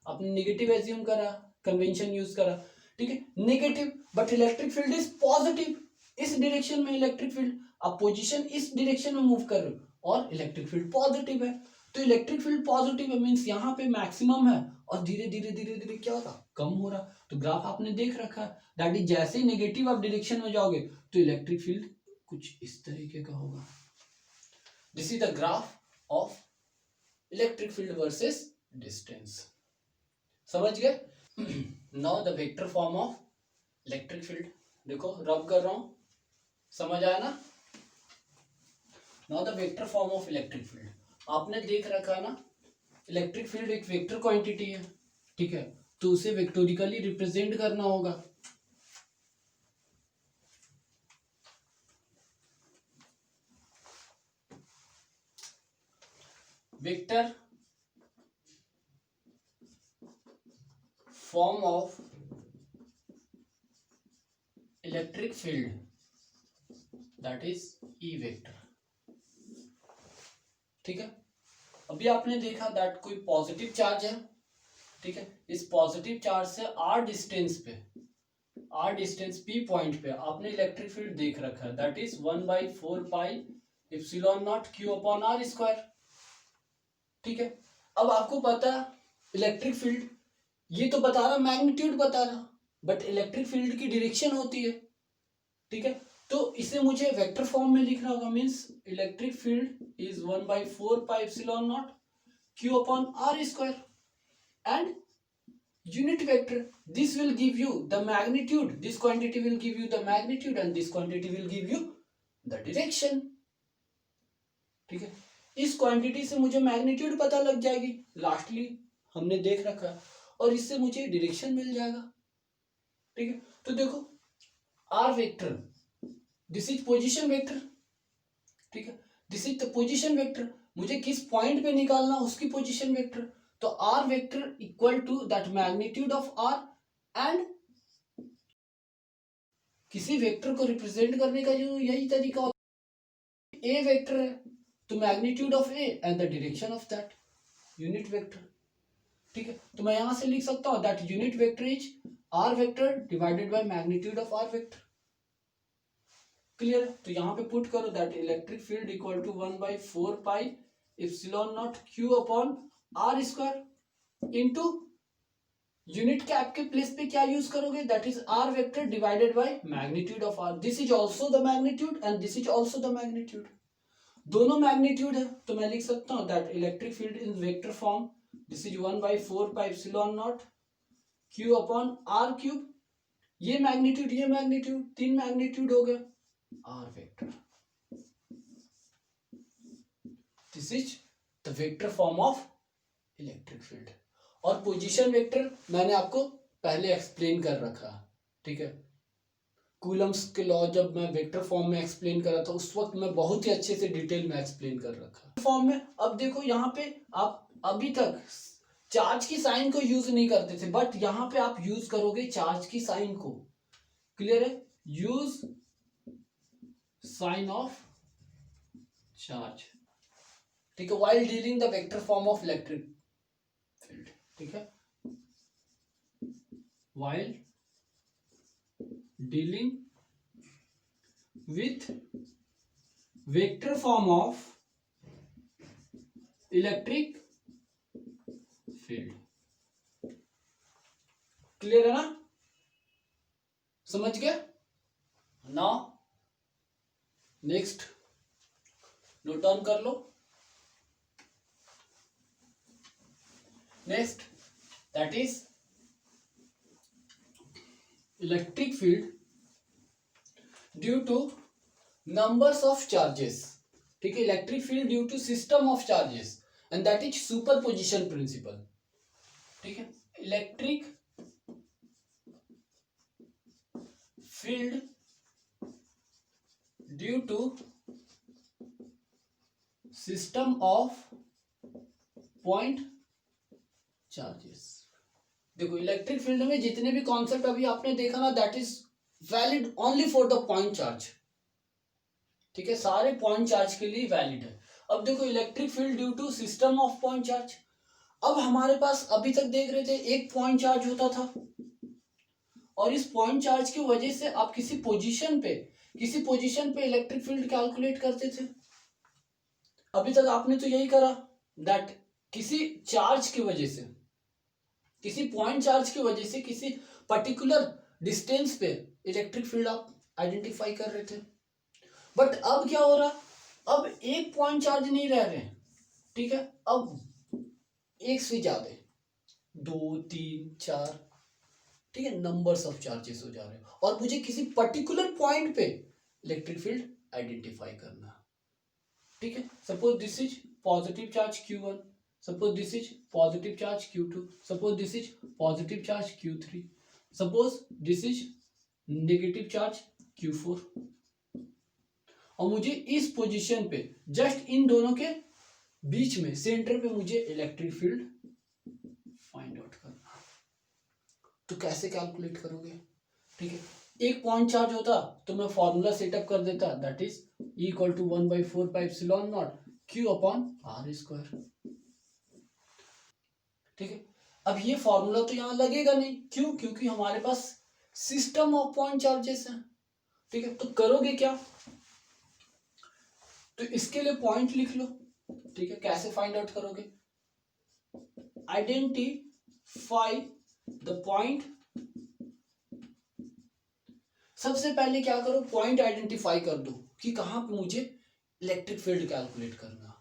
आपने नेगेटिव एज्यूम करा, कन्वेंशन यूज करा। ठीक है, negative but electric field is positive, इस डायरेक्शन में इलेक्ट्रिक फील्ड, आप पोजीशन इस डायरेक्शन में मूव कर रहे हो और इलेक्ट्रिक फील्ड पॉजिटिव है, तो इलेक्ट्रिक फील्ड पॉजिटिव है मींस यहाँ पे मैक्सिमम है और धीरे धीरे धीरे धीरे क्या होता, कम हो रहा। तो ग्राफ आपने देख रखा है, दैट इज जैसे ही नेगेटिव आप डायरेक्शन में जाओगे तो इलेक्ट्रिक फील्ड कुछ इस तरीके का होगा। This is the graph of electric field versus distance. समझ गए? Now the vector form of electric field, देखो रब कर रहा हूं, समझ आया ना? Now the vector form of electric field, आपने देख रखा ना, इलेक्ट्रिक फील्ड एक वेक्टर क्वांटिटी है, ठीक है, तो उसे वेक्टोरिकली रिप्रेजेंट करना होगा। Vector form of electric field that is E vector, ठीक है। अभी आपने देखा दैट कोई पॉजिटिव चार्ज है, ठीक है, इस पॉजिटिव चार्ज से आर डिस्टेंस पी पॉइंट पे आपने इलेक्ट्रिक फील्ड देख रखा है, that is 1/4 pi epsilon naught q upon are square, ठीक है। अब आपको पता है इलेक्ट्रिक फील्ड, ये तो बता रहा मैग्नीट्यूड बता रहा, बट इलेक्ट्रिक फील्ड की डायरेक्शन होती है, ठीक है। तो इसे मुझे वेक्टर फॉर्म में लिखना होगा, means electric field is 1/4 pi epsilon naught q upon are square and unit vector, this will give you the magnitude, this quantity will give you the magnitude and this quantity will give you the direction, ठीक है। इस quantity से मुझे magnitude पता लग जाएगी, lastly हमने देख रखा है, और इससे मुझे डायरेक्शन मिल जाएगा, ठीक है। तो देखो r vector, this is position vector, ठीक है, this is the position vector, मुझे किस पॉइंट पे निकालना उसकी पोजीशन वेक्टर, तो r vector equal to that magnitude of r and किसी वेक्टर को रिप्रेजेंट करने का जो यही तरीका होता है, ए वेक्टर है तो magnitude of a and the direction of that unit vector, ठीक है। तो मैं यहां से लिख सकता हूं that unit vector is r vector divided by magnitude of r vector, clear? तो यहां पे पुट करो that electric field equal to 1/4 pi epsilon naught q upon are square into unit cap के प्लेस पे क्या यूज करोगे, that is r vector divided by magnitude of r, this is also the magnitude and this is also the magnitude, दोनों magnitude है, तो मैं लिख सकता हूं that electric field in vector form, this is 1/4 pi epsilon naught q upon r cube, ये magnitude तीन magnitude हो गया r vector, this is the vector form of electric field. और पोजीशन वेक्टर मैंने आपको पहले एक्सप्लेन कर रखा, ठीक है, कूलम्स के लॉ जब मैं वेक्टर फॉर्म में एक्सप्लेन कर रहा था उस वक्त मैं बहुत ही अच्छे से डिटेल में एक्सप्लेन कर रखा फॉर्म में। अब देखो यहाँ पे आप अभी तक चार्ज की साइन को यूज नहीं करते थे, बट यहाँ पे आप यूज करोगे चार्ज की साइन को, क्लियर है, यूज साइन ऑफ चार्ज, ठीक है, while dealing the vector form of electric field, ठीक है, while dealing with vector form of electric field, clear है ना, समझ गए? नाउ नेक्स्ट नोट डाउन कर लो, next that is electric field due to numbers of charges, ठीक है, electric field due to system of charges and that is superposition principle, ठीक है, electric field due to system of point charges. देखो electric field में जितने भी concept अभी आपने देखा ना, that is valid only for the point charge, ठीक है, सारे पॉइंट चार्ज के लिए वैलिड है। अब देखो electric field due to system of point charge, अब हमारे पास अभी तक देख रहे थे एक पॉइंट चार्ज होता था, और इस पॉइंट चार्ज की वजह से आप किसी पोजीशन पे इलेक्ट्रिक फील्ड कैलकुलेट करते थे। अभी तक आपने तो यही करा दैट किसी चार्ज की वजह से किसी पॉइंट चार्ज की वजह से किसी पर्टिकुलर डिस्टेंस पे इलेक्ट्रिक फील्ड आप आइडेंटिफाई कर रहे थे। बट अब क्या हो रहा, अब एक पॉइंट चार्ज नहीं रह रहे हैं, ठीक है, अब एक से ज्यादा, 2 3 4, ठीक है, नंबर्स ऑफ चार्जेस हो जा रहे हैं और मुझे किसी पर्टिकुलर पॉइंट पे इलेक्ट्रिक फील्ड आइडेंटिफाई करना, ठीक है। Suppose this is positive charge Q1, suppose this is positive charge Q2, suppose this is positive charge Q3, suppose this is negative charge Q4, और मुझे इस पोजीशन पे जस्ट इन दोनों के बीच में सेंटर पे मुझे इलेक्ट्रिक फील्ड फाइंड आउट करना। तो कैसे कैलकुलेट करोगे, ठीक है। एक पॉइंट चार्ज होता तो मैं फॉर्मूला सेटअप कर देता, दैट इज E=1/4πε0 Q/r², ठीक है। अब ये फॉर्मूला तो यहां लगेगा नहीं, क्यों, क्योंकि हमारे पास सिस्टम ऑफ पॉइंट चार्जेस है, ठीक है। तो करोगे क्या, तो इसके लिए पॉइंट लिख लो, ठीक है। कैसे फाइंड आउट करोगे, आइडेंटिफाई द पॉइंट, सबसे पहले क्या करो, पॉइंट आइडेंटिफाई कर दो कि कहां पे मुझे इलेक्ट्रिक फील्ड कैलकुलेट करना,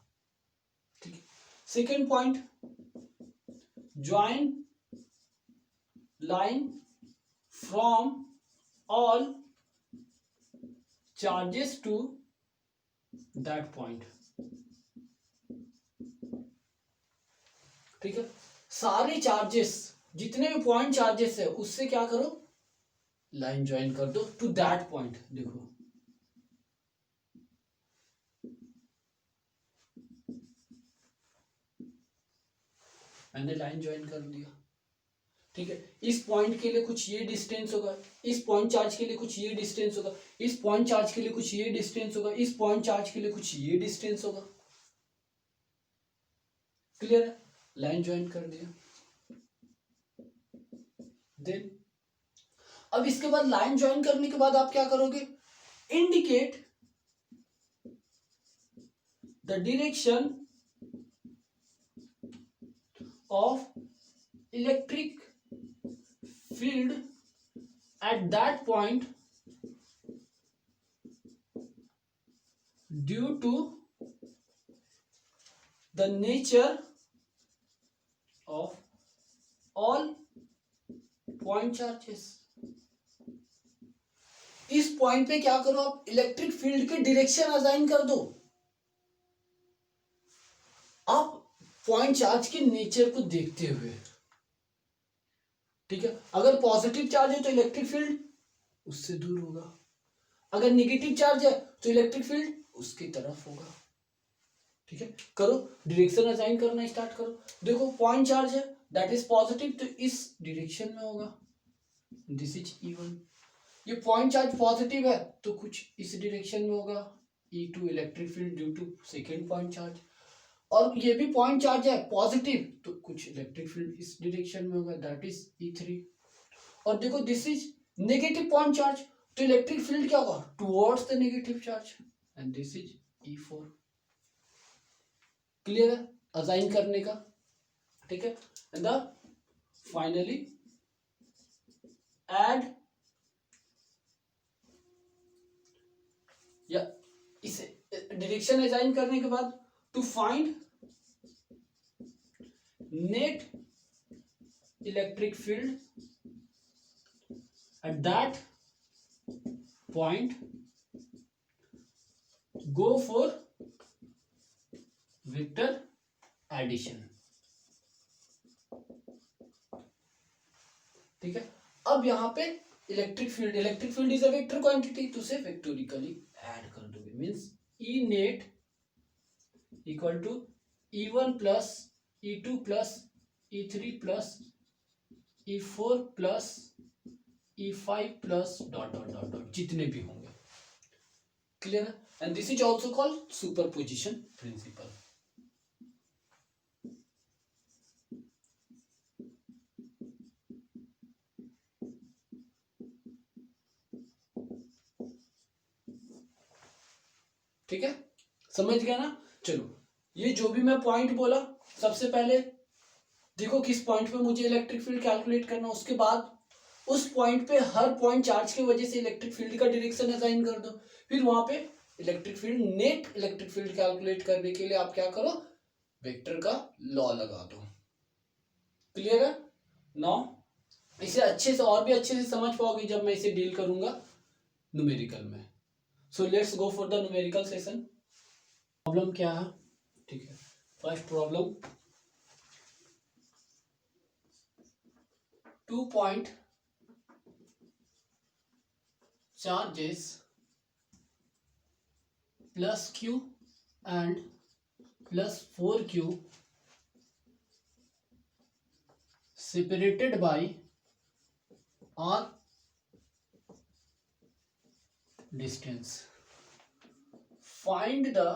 ठीक है। Second point, join line from all charges to that point, ठीक है। सारे चार्जेस, जितने भी पॉइंट चार्जेस है उससे क्या करो, लाइन ज्वाइन कर दो टू दैट पॉइंट। देखो मैंने लाइन ज्वाइन कर दिया, ठीक है। इस पॉइंट के लिए कुछ ये डिस्टेंस होगा, इस पॉइंट चार्ज के लिए कुछ ये डिस्टेंस होगा, इस पॉइंट चार्ज के लिए कुछ ये डिस्टेंस होगा, इस पॉइंट चार्ज के लिए कुछ ये डिस्टेंस होगा, क्लियर है। लाइन ज्वाइन कर दिया, देन अब इसके बाद लाइन ज्वाइन करने के बाद आप क्या करोगे, indicate the direction of electric field at that point due to the nature of all point charges. इस पॉइंट पे क्या करो, आप इलेक्ट्रिक फील्ड के डायरेक्शन असाइन कर दो, आप पॉइंट चार्ज के नेचर को देखते हुए, ठीक है। अगर पॉजिटिव चार्ज है तो इलेक्ट्रिक फील्ड उससे दूर होगा, अगर नेगेटिव चार्ज है तो इलेक्ट्रिक फील्ड उसकी तरफ होगा, ठीक है। करो, डायरेक्शन असाइन करना स्टार्ट करो। देखो पॉइंट चार्ज है दैट इज पॉजिटिव, तो इस डायरेक्शन में होगा, दिस इज E1। ये पॉइंट चार्ज पॉजिटिव है तो कुछ इस डायरेक्शन में होगा, E2 electric field due to second point charge, और ये भी पॉइंट चार्ज है पॉजिटिव तो कुछ इलेक्ट्रिक फील्ड इस डायरेक्शन में होगा, दैट इज E3। और देखो this is negative point charge, तो इलेक्ट्रिक फील्ड क्या होगा, towards the negative charge, and this is E4। Clear है असाइन करने का, ठीक है। एंड द फाइनली एड, या इसे डायरेक्शन असाइन करने के बाद to find net electric field at that point, go for vector addition, ठीक है। अब यहां पे electric field is a vector quantity, तो उसे वेक्टोरिकली ऐड कर दोगे, means E net equal to E1 plus E2 plus E3 plus E4 plus E5 plus dot dot dot dot जितने भी होंगे, क्लियर है। And this is also called superposition principle. ठीक है, समझ गया ना। चलो ये जो भी मैं पॉइंट बोला, सबसे पहले देखो किस पॉइंट पे मुझे इलेक्ट्रिक फील्ड कैलकुलेट करना, उसके बाद उस पॉइंट पे हर पॉइंट चार्ज की वजह से इलेक्ट्रिक फील्ड का डायरेक्शन असाइन कर दो, फिर वहां पे electric field, net electric field calculate करने के लिए आप क्या करो, वेक्टर का लॉ लगा दो। क्लियर है? नौ इसे अच्छे से और भी अच्छे से समझ पाओगे जब मैं इसे डील करूंगा न्यूमेरिकल में। So let's go for the numerical session. Problem क्या है? ठीक है, first problem, 2 point charges plus q and plus 4q separated by r distance. Find the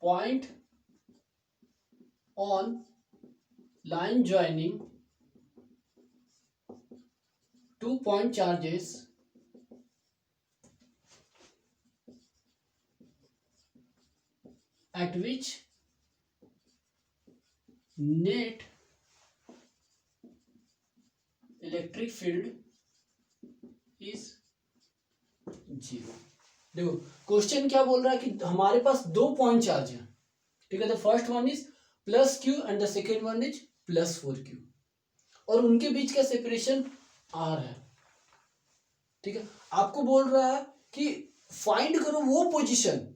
point on line joining 2 point charges at which net electric field is 0। देखो question क्या बोल रहा है कि हमारे पास 2 पॉइंट चार्ज है, ठीक है। The first one is plus Q and the second one is plus 4q, और उनके बीच का सेपरेशन r है, ठीक है। आपको बोल रहा है कि फाइंड करो वो पोजीशन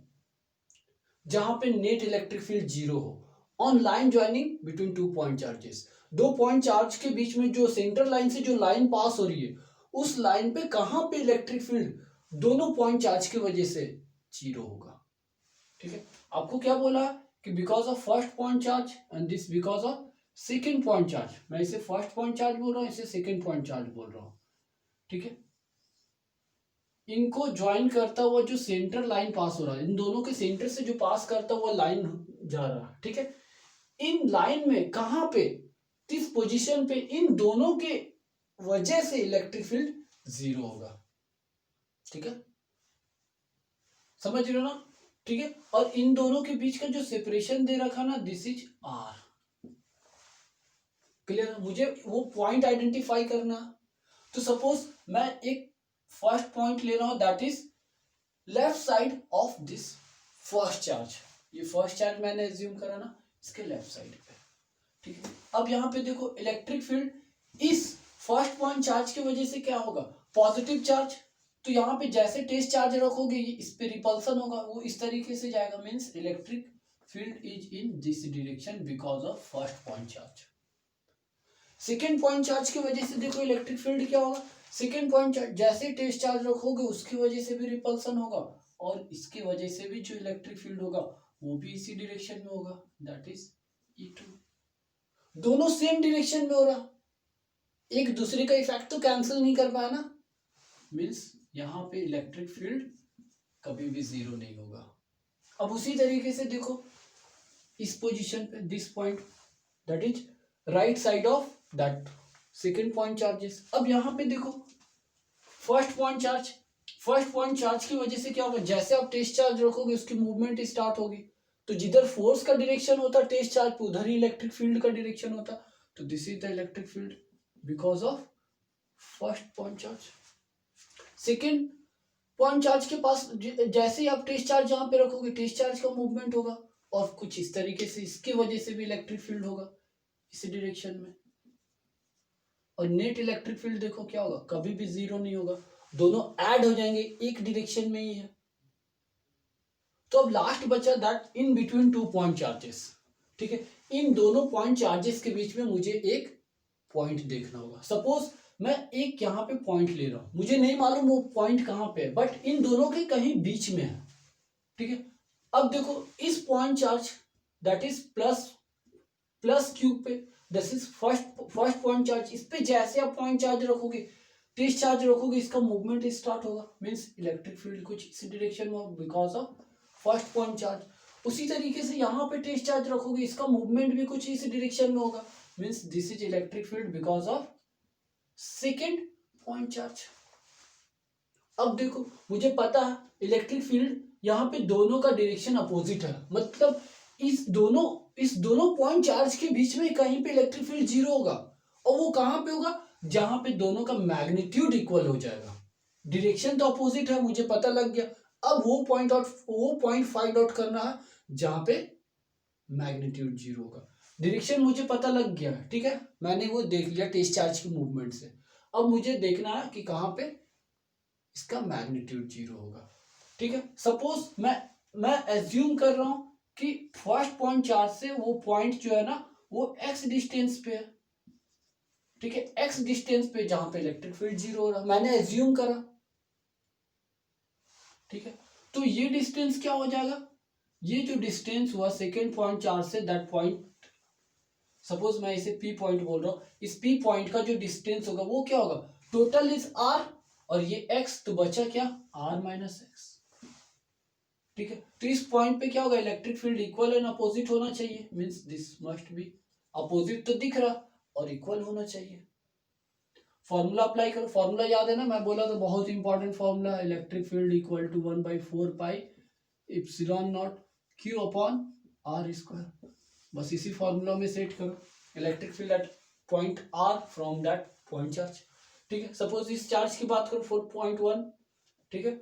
जहां पे नेट इलेक्ट्रिक फील्ड 0 हो on line joining between 2 point charges. 2 point charge के बीच में जो सेंटर लाइन से जो लाइन पास हो रही है, उस लाइन पे कहां पे इलेक्ट्रिक फील्ड दोनों पॉइंट चार्ज की वजह से 0 होगा, ठीक है। आपको क्या बोला कि because of first point charge and this because of second point charge. मैं इसे फर्स्ट पॉइंट चार्ज बोल रहा हूं, इसे सेकेंड पॉइंट चार्ज बोल रहा हूं, ठीक है। इनको ज्वाइन करता हुआ जो सेंटर लाइन पास हो रहा है, इन दोनों के सेंटर से जो पास करता हुआ लाइन जा रहा है, ठीक है। इन लाइन में कहां पे, किस पोजीशन पे इन दोनों के वजह से इलेक्ट्रिक फील्ड 0 होगा, ठीक है। समझ रहे हो ना? ठीक है। और इन दोनों के बीच का जो सेपरेशन दे रखा ना, दिस इज आर। क्लियर? मुझे वो पॉइंट आइडेंटिफाई करना। तो सपोज मैं एक फर्स्ट पॉइंट ले रहा हूं, that is left side of this first charge. ये फर्स्ट चार्ज मैंने एज्यूम करा ना, इसके लेफ्ट साइड पे, ठीक है। अब यहां पे देखो इलेक्ट्रिक फील्ड इस फर्स्ट पॉइंट चार्ज की वजह से क्या होगा, पॉजिटिव चार्ज। तो यहाँ पे जैसे टेस्ट चार्ज रखोगे, ये इस पे रिपल्सन होगा, वो इस तरीके से जाएगा, means electric field is in this direction because of first point charge. Second point charge की वजह से देखो इलेक्ट्रिक फील्ड क्या होगा, सेकेंड पॉइंट चार्ज जैसे टेस्ट चार्ज रखोगे उसकी वजह से भी रिपल्सन होगा, और इसकी वजह से भी जो इलेक्ट्रिक फील्ड होगा वो भी इसी डायरेक्शन में होगा, दैट इज E2। दोनों सेम डायरेक्शन में हो रहा, एक दूसरे का इफेक्ट तो कैंसिल नहीं कर पाया ना, मीन्स यहाँ पे इलेक्ट्रिक फील्ड कभी भी 0 नहीं होगा। अब उसी तरीके से देखो इस पोजीशन पे, this point that is right side of that second point charges. अब यहाँ पे देखो फर्स्ट पॉइंट चार्ज की वजह से क्या होगा, जैसे आप टेस्ट चार्ज रखोगे उसकी मूवमेंट स्टार्ट होगी, तो जिधर फोर्स का डायरेक्शन होता टेस्ट चार्ज पे, उधर ही इलेक्ट्रिक फील्ड का डायरेक्शन होता। तो this is the electric field because of first point charge. Second point charge के पास जैसे ही आप टेस्ट चार्ज यहाँ पे रखोगे, टेस्ट चार्ज का मूवमेंट होगा, और कुछ इस तरीके से इसकी वजह से भी इलेक्ट्रिक फील्ड होगा इसी डायरेक्शन में। और नेट इलेक्ट्रिक फील्ड देखो क्या होगा, कभी भी 0 नहीं होगा, दोनों ऐड हो जाएंगे, एक डायरेक्शन में ही है। तो अब लास्ट बचा that in between 2 point charges, ठीक है। इन दोनों पॉइंट चार्जेस के बीच में मुझे एक पॉइंट देखना होगा। सपोज मैं एक यहाँ पे पॉइंट ले रहा हूं, मुझे नहीं मालूम वो पॉइंट कहां पे है, बट इन दोनों के कहीं बीच में है, ठीक है। अब देखो इस point charge that is plus cube पे, this is first point charge, इस पे जैसे आप पॉइंट चार्ज रखोगे, टेस्ट चार्ज रखोगे, इसका मूवमेंट स्टार्ट होगा, मींस इलेक्ट्रिक फील्ड कुछ इसी डायरेक्शन में because of first point charge. उसी तरीके से यहाँ पे टेस्ट चार्ज रखोगे, इसका मूवमेंट भी कुछ इसी डायरेक्शन में होगा, means this is electric field because of second point charge. अब देखो मुझे पता है इलेक्ट्रिक फील्ड यहाँ पे दोनों का डायरेक्शन अपोजिट है, मतलब इस दोनों पॉइंट चार्ज के बीच में कहीं पे इलेक्ट्रिक फील्ड जीरो होगा, और वो कहां पे होगा, जहां पे दोनों का मैग्नीट्यूड इक्वल हो जाएगा। डायरेक्शन तो अपोजिट है, मुझे पता लग गया। अब वो पॉइंट फाइंड आउट करना है जहां पे मैग्नीट्यूड जीरो होगा। डायरेक्शन मुझे पता लग गया, ठीक है, मैंने वो देख लिया टेस्ट चार्ज की मूवमेंट से। अब मुझे देखना है कि कहां पे इसका मैग्नीट्यूड जीरो होगा, ठीक है। सपोज मैं एज्यूम कर रहा हूं कि फर्स्ट पॉइंट चार्ज से वो पॉइंट जो है ना वो एक्स डिस्टेंस पे है, ठीक है, एक्स डिस्टेंस पे जहां पे इलेक्ट्रिक फील्ड जीरो हो रहा, मैंने एज्यूम करा, ठीक है। तो ये डिस्टेंस क्या हो जाएगा, ये जो डिस्टेंस हुआ सेकेंड पॉइंट चार्ज से, दैट पॉइंट, सपोज मैं इसे पी पॉइंट बोल रहा हूं, इस पी पॉइंट का जो डिस्टेंस होगा वो क्या होगा, टोटल इज आर, और ये एक्स, तो बचा क्या, आर माइनस एक्स, ठीक है। तो इस पॉइंट पे क्या होगा, electric field equal and opposite होना चाहिए, means this must be, opposite तो दिख रहा और इक्वल होना चाहिए। फॉर्मूला अप्लाई करो, फॉर्मूला याद है ना, मैं बोला तो बहुत important formula, electric field equal to 1/4 pi epsilon naught q upon are square. बस इसी फॉर्मूला में सेट करो electric field at point r from that point charge, ठीक है। सपोज इस चार्ज की बात करो 4.1, ठीक है।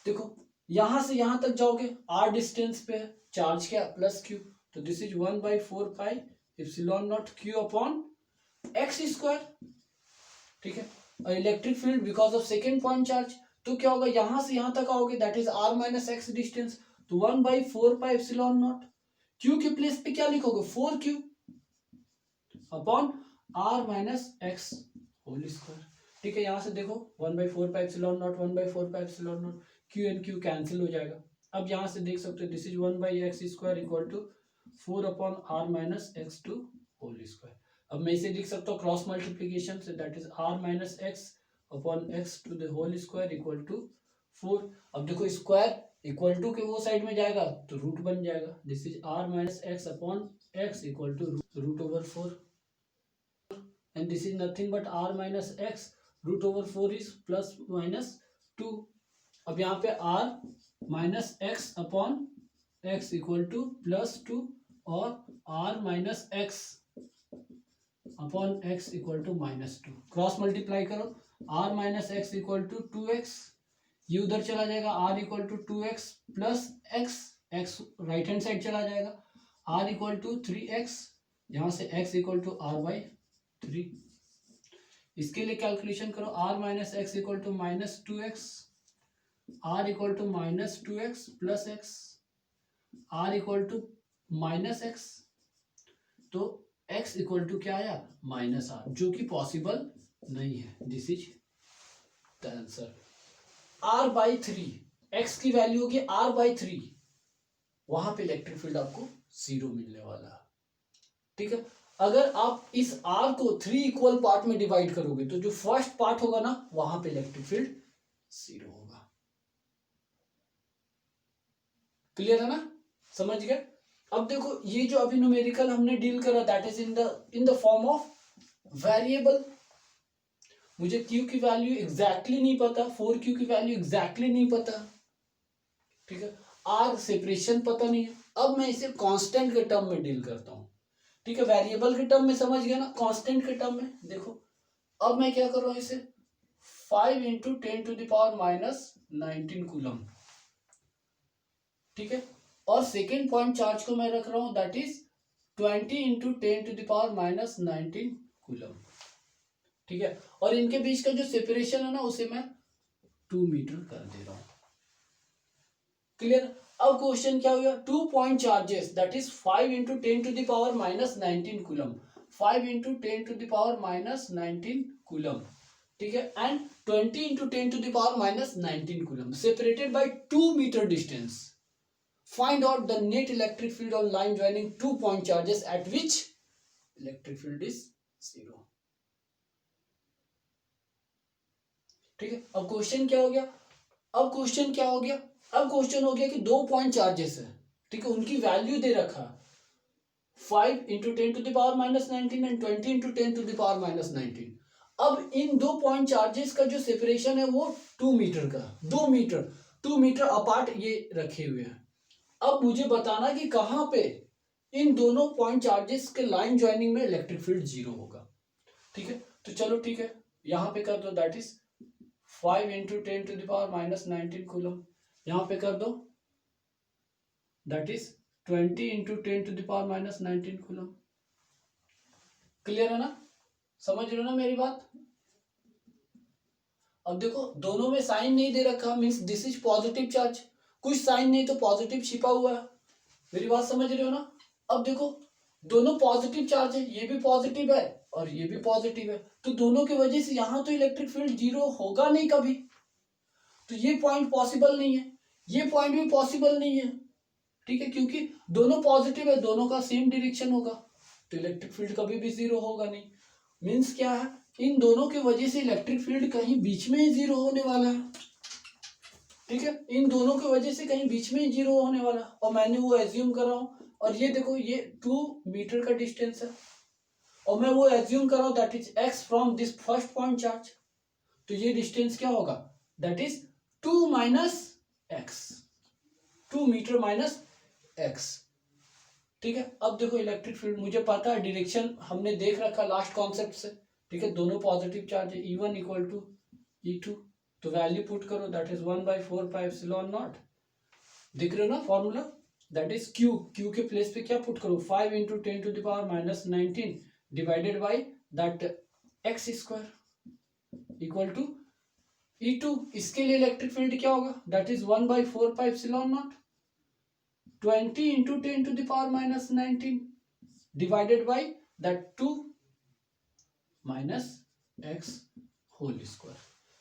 देखो यहां से यहां तक जाओगे, आर डिस्टेंस पे है, चार्ज क्या प्लस क्यू, तो this is 1/4 pi epsilon naught q upon x square, ठीक है। और electric field because of second point charge, तो क्या होगा, यहां से यहां तक आओगे, that is are minus x distance, तो 1/4 पाई एप्सिलॉन नॉट, क्यू के प्लेस पे क्या लिखोगे, 4q upon r minus x whole square, ठीक है। यहां से देखो 1/4 pi epsilon naught, 1/4 pi epsilon naught, q and q cancel हो जाएगा। अब यहां से देख सकते हो this is 1/x square equal to 4 upon r minus x to whole square. अब मैं इसे लिख सकता हूँ क्रॉस मल्टीप्लीकेशन से, that is are minus x upon x to the whole square equal to 4। अब देखो स्क्वायर इक्वल टू के वो साइड में जाएगा तो रूट बन जाएगा, this is are minus x upon x equal to root over 4, and this is nothing but R minus X, root over 4 is plus minus 2। अब यहाँ पे R minus x upon x equal to plus 2, और R minus x upon x equal to minus 2, cross multiply करो, are minus x equal to 2x, ये उधर चला जाएगा, R equal to 2x plus x, x right hand side चला जाएगा, R equal to 3x, यहां से x इक्वल टू r/3। इसके लिए कैलकुलेशन करो, are minus x equal to minus 2x, r equal to minus 2x plus x, r equal to minus x, तो x equal to क्या आया, minus r, जो कि पॉसिबल नहीं है। This is the answer. r/3, x की value होगी r/3, वहां पे इलेक्ट्रिक फील्ड आपको 0 मिलने वाला है, ठीक है। अगर आप इस r को 3 इक्वल पार्ट में डिवाइड करोगे तो जो फर्स्ट पार्ट होगा ना वहां पे इलेक्ट्रिक फील्ड 0 होगा। क्लियर है ना, समझ गए। अब देखो ये जो अभी न्यूमेरिकल हमने डील करा, that is in the form of variable. मुझे q की वैल्यू एग्जैक्टली नहीं पता, 4q की वैल्यू एग्जैक्टली नहीं पता, ठीक है, r सेपरेशन पता नहीं है। अब मैं इसे कांस्टेंट के टर्म में डील करता हूं, ठीक है। वेरिएबल के टर्म में समझ गया ना, कांस्टेंट के टर्म में देखो, अब मैं क्या कर रहा हूं, इसे 5 इंटू 10⁻⁻19 कूलम, ठीक है। और सेकेंड पॉइंट चार्ज को मैं रख रहा हूं, दैट इज 20 इंटू 10⁻⁻19 कूलम, ठीक है। और इनके बीच का जो सेपरेशन है ना उसे मैं 2 मीटर कर दे रहा हूं। क्लियर। अब क्वेश्चन क्या हो गया, 2 point charges, that is 5 into 10⁻⁻19 coulomb, 5 into 10⁻⁻19 coulomb, ठीक है, and 20 into 10⁻⁻19 coulomb separated by 2 metre distance. Find out the net electric field on line joining 2 point charges at which electric field is 0. ठीक है। अब question क्या हो गया, अब question क्या हो गया, अब क्वेश्चन हो गया कि 2 पॉइंट चार्जेस है, ठीक है, उनकी वैल्यू दे रखा 5 इंटू 10⁻⁻19 एंड 20 इंटू 10⁻⁻19। अब इन 2 पॉइंट चार्जेस का जो सेपरेशन है वो 2 मीटर का, 2 मीटर अपार्ट ये रखे हुए हैं। अब मुझे बताना कि कहां पे इन दोनों पॉइंट चार्जेस के लाइन ज्वाइनिंग में इलेक्ट्रिक फील्ड जीरो होगा। ठीक है, तो चलो ठीक है, यहाँ पे कर दो दैट इज 5 इंटू 10⁻⁻19 कूलम, यहाँ पे कर दो that is 20 into 10⁻⁻19 coulomb. Clear है ना, समझ रहे हो ना मेरी बात। अब देखो दोनों में साइन नहीं दे रखा, means this is positive charge, कुछ साइन नहीं तो पॉजिटिव छिपा हुआ है, मेरी बात समझ रहे हो ना। अब देखो दोनों पॉजिटिव चार्ज है, ये भी पॉजिटिव है और ये भी पॉजिटिव है, तो दोनों की वजह से यहां तो इलेक्ट्रिक फील्ड जीरो होगा नहीं कभी, तो ये पॉइंट पॉसिबल नहीं है, ये पॉइंट भी पॉसिबल नहीं है। ठीक है, क्योंकि दोनों पॉजिटिव है, दोनों का सेम डायरेक्शन होगा, तो इलेक्ट्रिक फील्ड कभी भी जीरो होगा नहीं। मीन्स क्या है, इन दोनों की वजह से इलेक्ट्रिक फील्ड कहीं बीच में ही जीरो होने वाला है। ठीक है, इन दोनों की वजह से कहीं बीच में ही जीरो होने वाला है, और मैंने वो एज्यूम कर रहा हूं, और ये देखो ये 2 मीटर का डिस्टेंस है, और मैं वो एज्यूम कर रहा हूं that is x from this first point charge, तो ये डिस्टेंस क्या होगा, that is 2 minus x, 2 metre minus x. ठीक है, अब देखो इलेक्ट्रिक फील्ड मुझे पता है, डायरेक्शन हमने देख रखा लास्ट कॉन्सेप्ट से। ठीक है, दोनों पॉजिटिव चार्ज है, E1 इक्वल टू E2, तो वैल्यू पुट करो दैट इज 1/4πε0, दिख रहे हो ना फॉर्मूला, दैट इज Q के प्लेस पे क्या पुट करो, 5 into 10⁻⁻19 divided by that X square equal to E2। इसके लिए इलेक्ट्रिक फील्ड क्या होगा, that is 1/4πε0, 20 into 10⁻⁻19 divided by that 2 minus x whole square.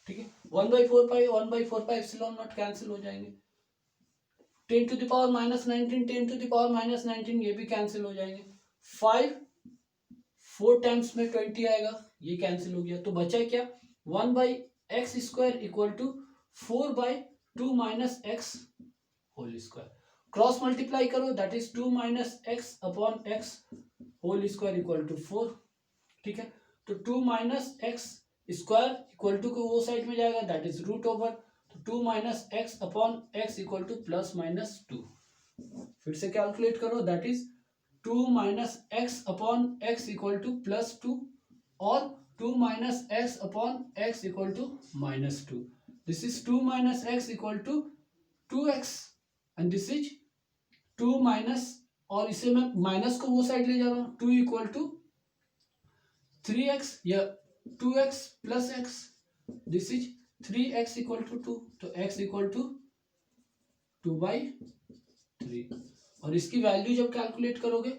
ठीक है, 1/4π कैंसिल हो जाएंगे, 10⁻⁻19 10⁻⁻19 ये भी कैंसिल हो जाएंगे, 5 4 टाइम्स में 20 आएगा, ये कैंसिल हो गया, तो बचा क्या, 1/x² equal to 4/2 minus x whole square, cross multiply करो that is 2 minus x upon X whole square equal to 4। ठीक है, तो 2 minus X square equal to को वो साइड में जाएगा that is root over 2 minus x upon x equal to plus minus 2, फिर से कैलकुलेट करो that is 2 minus x upon x equal to plus 2 और 2 minus x upon x equal to minus 2, this is 2 minus x equal to 2x and this is 2 minus, और इसे मैं minus को वो side ले जा रहा हूँ, 2 इक्वल टू 3x या 2x plus x, this is 3x equal to 2, तो x इक्वल टू 2/3, और इसकी वैल्यू जब कैलकुलेट करोगे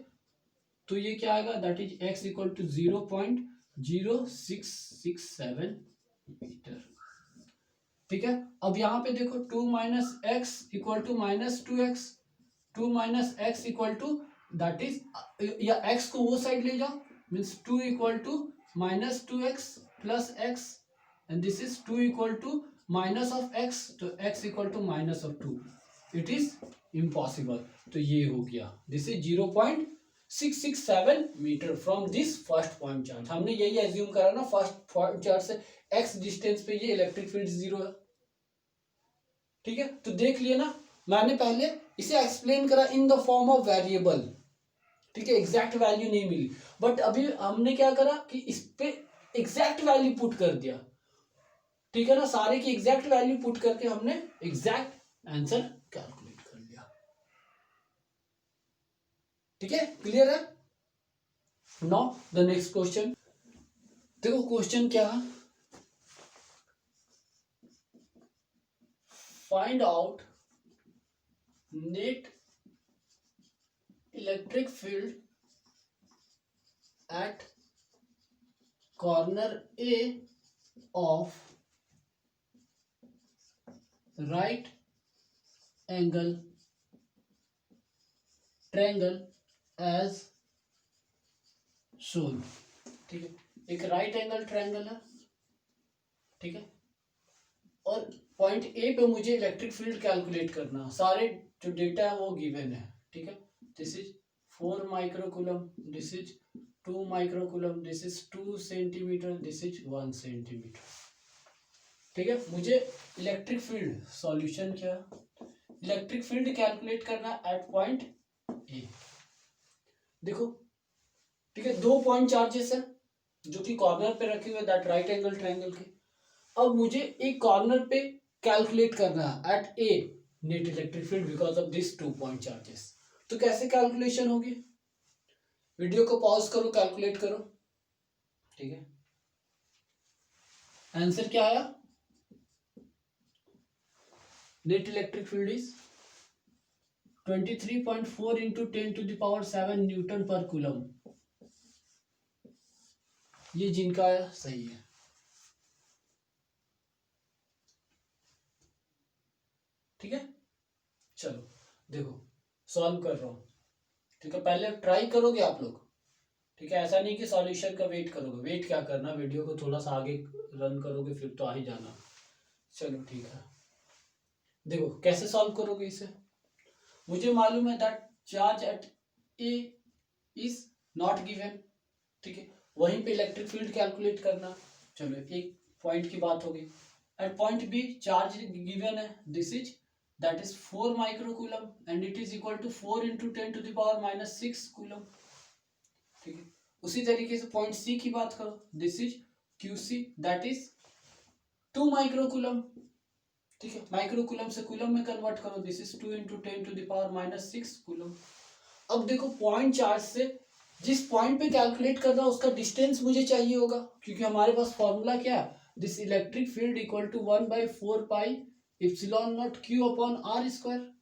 तो ये क्या आएगा, that is x equal to 0.0667 metre. ठीक है, अब यहाँ पे देखो 2 minus x equal to minus 2x, 2 minus x equal to that is, या x को वो साइड ले जाओ, means 2 equal to minus 2x plus x and this is 2 equal to minus of x, तो x equal to minus of 2, it is impossible, तो ये हो गया, this is 0.667 metre from this first point charge. हमने यही assume करा ना, first point charge से x डिस्टेंस पे ये इलेक्ट्रिक फील्ड जीरो है। ठीक है, तो देख लिया ना, मैंने पहले इसे एक्सप्लेन करा in the form of variable. ठीक है, एग्जैक्ट वैल्यू नहीं मिली, बट अभी हमने क्या करा कि इस पे एग्जैक्ट वैल्यू पुट कर दिया। ठीक है ना, सारे की एग्जैक्ट वैल्यू पुट करके हमने एग्जैक्ट आंसर कैलकुलेट कर लिया। ठीक है, क्लियर है। नाउ द नेक्स्ट क्वेश्चन, देखो क्वेश्चन क्या है, find out net electric field at corner A of right angle triangle as shown। ठीक है, एक राइट एंगल ट्रायंगल है, ठीक है, और पॉइंट ए पे मुझे इलेक्ट्रिक फील्ड कैलकुलेट करना, सारे जो डेटा है वो गिवन है। ठीक है, this is 4 microcoulomb, this is 2 microcoulomb, this is 2 centimetre, this is 1 centimetre. ठीक है, मुझे इलेक्ट्रिक फील्ड, सॉल्यूशन क्या, इलेक्ट्रिक फील्ड कैलकुलेट करना एट पॉइंट ए। देखो, ठीक है, 2 पॉइंट चार्जेस है जो कि कॉर्नर पे रखे हुए दैट राइट एंगल ट्रायंगल के। अब मुझे एक कॉर्नर पे कैलकुलेट करना है at a net electric field because of this 2 point charges. तो कैसे कैलकुलेशन होगी? वीडियो को पॉज करो, कैलकुलेट करो, ठीक है। आंसर क्या आया? Net electric field is 23.4 into 10⁷ Newton per coulomb. ये जिनका आया सही है। ठीक है, चलो देखो सॉल्व कर रहा हूं, ठीक है। पहले ट्राई करोगे आप लोग, ठीक है, ऐसा नहीं कि सॉल्यूशन का वेट करोगे। वेट क्या करना, वीडियो को थोड़ा सा आगे रन करोगे फिर तो आ ही जाना। चलो ठीक है, देखो कैसे सॉल्व करोगे इसे। मुझे मालूम है that charge at A is not given, ठीक है। वहीं पे इलेक्ट्रिक फील्ड कैलकुलेट करना। चलो एक पॉइंट की बात होगी। At point B charge given है, this is that is 4 microcoulomb and it is equal to 4 into 10⁻⁻6 coulomb, ठीक है। उसी तरीके से पॉइंट सी की बात करो, this is Q see that is 2 microcoulomb, ठीक है। माइक्रोकूलम से कूलम में कन्वर्ट करो, दिस इज 2 इंटू 10⁻⁻6 कूलम। अब देखो पॉइंट चार्ज से जिस पॉइंट पे कैलकुलेट कर रहा हूं उसका डिस्टेंस मुझे चाहिए होगा, क्योंकि हमारे पास फॉर्मूला क्या है, this electric field equal to 1/4πε0 Q upon are square.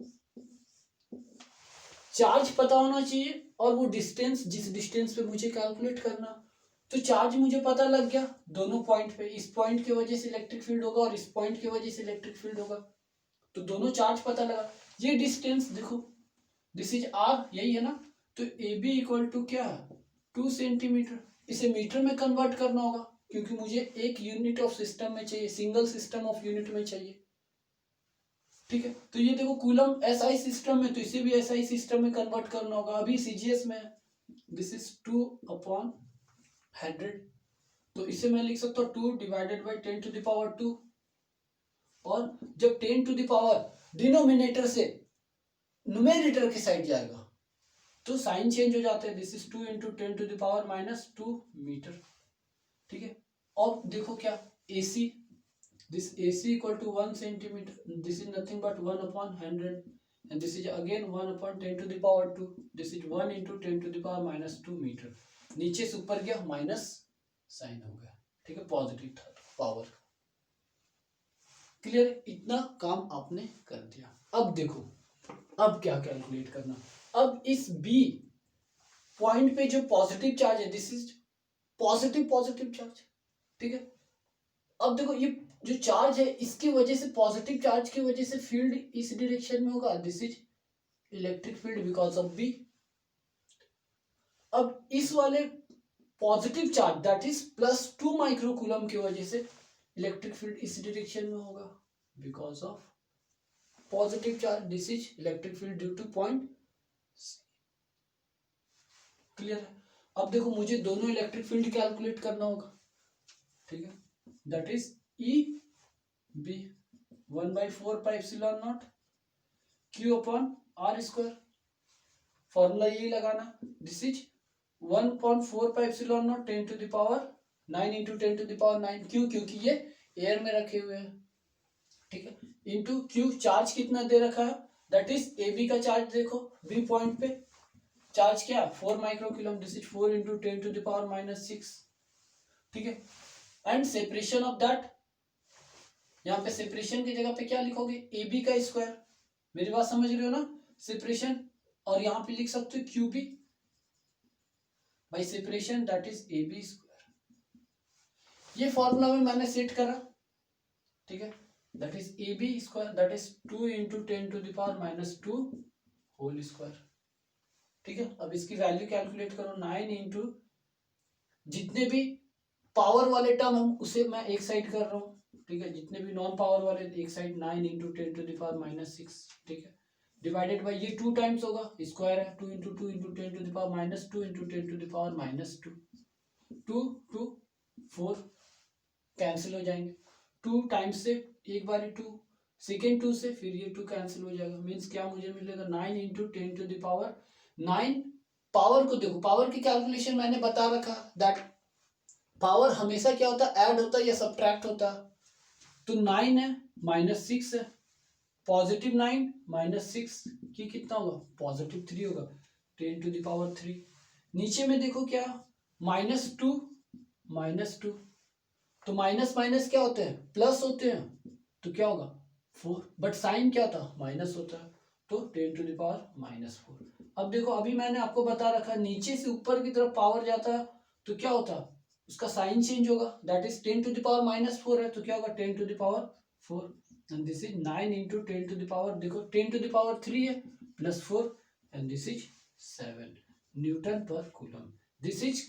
Charge पता होना चाहिए और वो डिस्टेंस जिस डिस्टेंस पे मुझे कैलकुलेट करना। तो चार्ज मुझे पता लग गया दोनों पॉइंट पे, इस पॉइंट की वजह से इलेक्ट्रिक फील्ड होगा और इस पॉइंट की वजह से इलेक्ट्रिक फील्ड होगा, तो दोनों चार्ज पता लगा। ये डिस्टेंस देखो, दिस इज आर, यही है ना। तो ए बी इक्वल टू क्या, 2 सेंटीमीटर। इसे मीटर में कन्वर्ट करना होगा क्योंकि मुझे एक यूनिट ऑफ सिस्टम में चाहिए, सिंगल सिस्टम ऑफ यूनिट में चाहिए, ठीक है। तो ये देखो कूलम एसआई सिस्टम में, तो इसे भी एसआई सिस्टम में कन्वर्ट करना होगा। अभी सीजीएस में दिस इज 2/100, तो इसे मैं लिख सकता हूँ 2 डिवाइडेड बाई 10⁻²। और जब 10 डिनोमिनेटर से न्यूमेरेटर की साइड जाएगा तो साइन चेंज हो जाता है, दिस इज 2 इंटू 10⁻², मीटर, ठीक है। और देखो क्या AC, this AC equal to 1 centimeter, this is nothing but 1/100 and this is again 1/10⁻², this is 1 into 10⁻², metre. नीचे से ऊपर गया माइनस साइन हो गया, ठीक है, पॉजिटिव था पावर। क्लियर, इतना काम आपने कर दिया। अब देखो अब क्या कैलकुलेट करना। अब इस B पॉइंट पे जो पॉजिटिव चार्ज है, दिस इज पॉजिटिव चार्ज, ठीक है। अब देखो ये जो चार्ज है इसकी वजह से, पॉजिटिव चार्ज की वजह से फील्ड इस डायरेक्शन में होगा, this is electric field because of B. अब इस वाले positive charge that is +2 microcoulomb की वजह से इलेक्ट्रिक फील्ड इस डायरेक्शन में होगा because of positive charge, this is electric field due to point. Clear है। अब देखो मुझे दोनों इलेक्ट्रिक फील्ड कैलकुलेट करना होगा, ठीक है। That is E B 1/4πε0 Q upon are square. Formula यही लगाना, दिस इज 1/4πε0 10⁹ इंटू 10⁹ क्यू, क्योंकि ये एयर में रखे हुए हैं, ठीक है, इंटू क्यू। चार्ज कितना दे रखा है, दैट इज ए बी का चार्ज देखो, बी पॉइंट पे चार्ज क्या 4 माइक्रोकूलम, दिस इज 4 इंटू 10⁻⁻6, ठीक है। एंड सेपरेशन ऑफ दैट, यहाँ पे सेपरेशन की जगह पे क्या लिखोगे, ए बी का स्क्वायर। मेरी बात समझ रहे हो ना, सेपरेशन, और यहाँ पे लिख सकते हो q B by separation that is A B square. ये फॉर्मूला में मैंने सेट करा, ठीक है, that is A B square that is 2 into 10⁻² whole square, ठीक है। अब इसकी वैल्यू कैलकुलेट करो, 9 इंटू जितने भी पावर वाले टर्म हम उसे मैं एक साइड कर रहा हूँ, ठीक है, जितने भी नॉन पावर वाले एक साइड, 9 इंटू 10⁻⁻6, ठीक है, डिवाइडेड बाई ये 2 टाइम्स होगा, स्क्वायर है, 2 इंटू 2 इंटू 10⁻² इंटू 10⁻², 2 2 4 कैंसिल हो जाएंगे, 2 टाइम्स से एक बार 2, सेकेंड 2 से फिर ये 2 कैंसिल हो जाएगा, मीन्स क्या मुझे मिलेगा 9 इंटू 10⁻9 पावर को देखो, पावर की कैलकुलेशन मैंने बता रखा दैट पावर हमेशा क्या होता है, ऐड होता है या सब्ट्रैक्ट होता है। तो 9 है माइनस 6 है, पॉजिटिव 9 माइनस 6 की कितना होगा, पॉजिटिव 3 होगा, 10⁻3। नीचे में देखो क्या, -2 -2, तो माइनस माइनस क्या होते हैं, प्लस होते हैं, तो क्या होगा 4, बट साइन क्या था, माइनस होता है, तो 10⁻⁻4। अब देखो अभी मैंने आपको बता रखा नीचे से ऊपर की तरफ पावर जाता है तो क्या होता है, उसका साइन चेंज होगा, दैट इज 10⁻⁻4 है, तो क्या होगा 10⁻4, एंड दिस इज 9 इंटू 10⁻, देखो 10⁻3 है plus 4, and this is 7 newton per coulomb. This is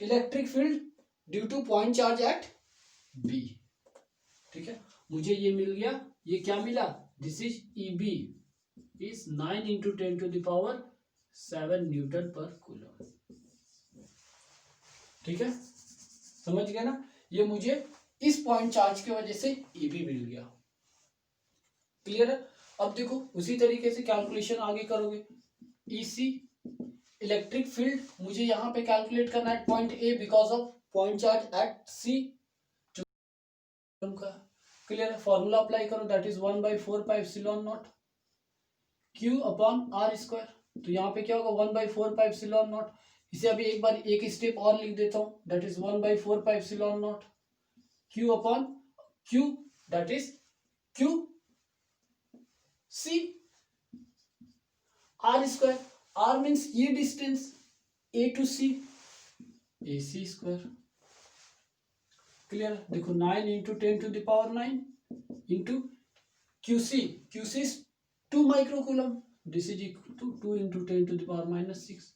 electric field due to point charge at B. ठीक है, मुझे ये मिल गया, ये क्या मिला, this is E B is 9 into 10⁻7 newton per coulomb. ठीक है, समझ गए ना, ये मुझे इस पॉइंट चार्ज की वजह से ई बी मिल गया। क्लियर है। अब देखो उसी तरीके से कैलकुलेशन आगे करोगे, ईसी इलेक्ट्रिक फील्ड मुझे यहाँ पे कैलकुलेट करना है point A because of point charge at C का। क्लियर है, फॉर्मूला अप्लाई करो, that is 1/4πε0 Q upon are square. तो यहाँ पे क्या होगा 1/4πε0, इसे अभी एक बार एक स्टेप और लिख देता हूँ, that is 1/4πε0 Q upon Q, that is Q C R square, R means ये distance A to C, A C square. Clear, देखो 9 into 10⁹ into QC, QC is 2 microcoulomb, this is equal to 2 into 10⁻⁻6,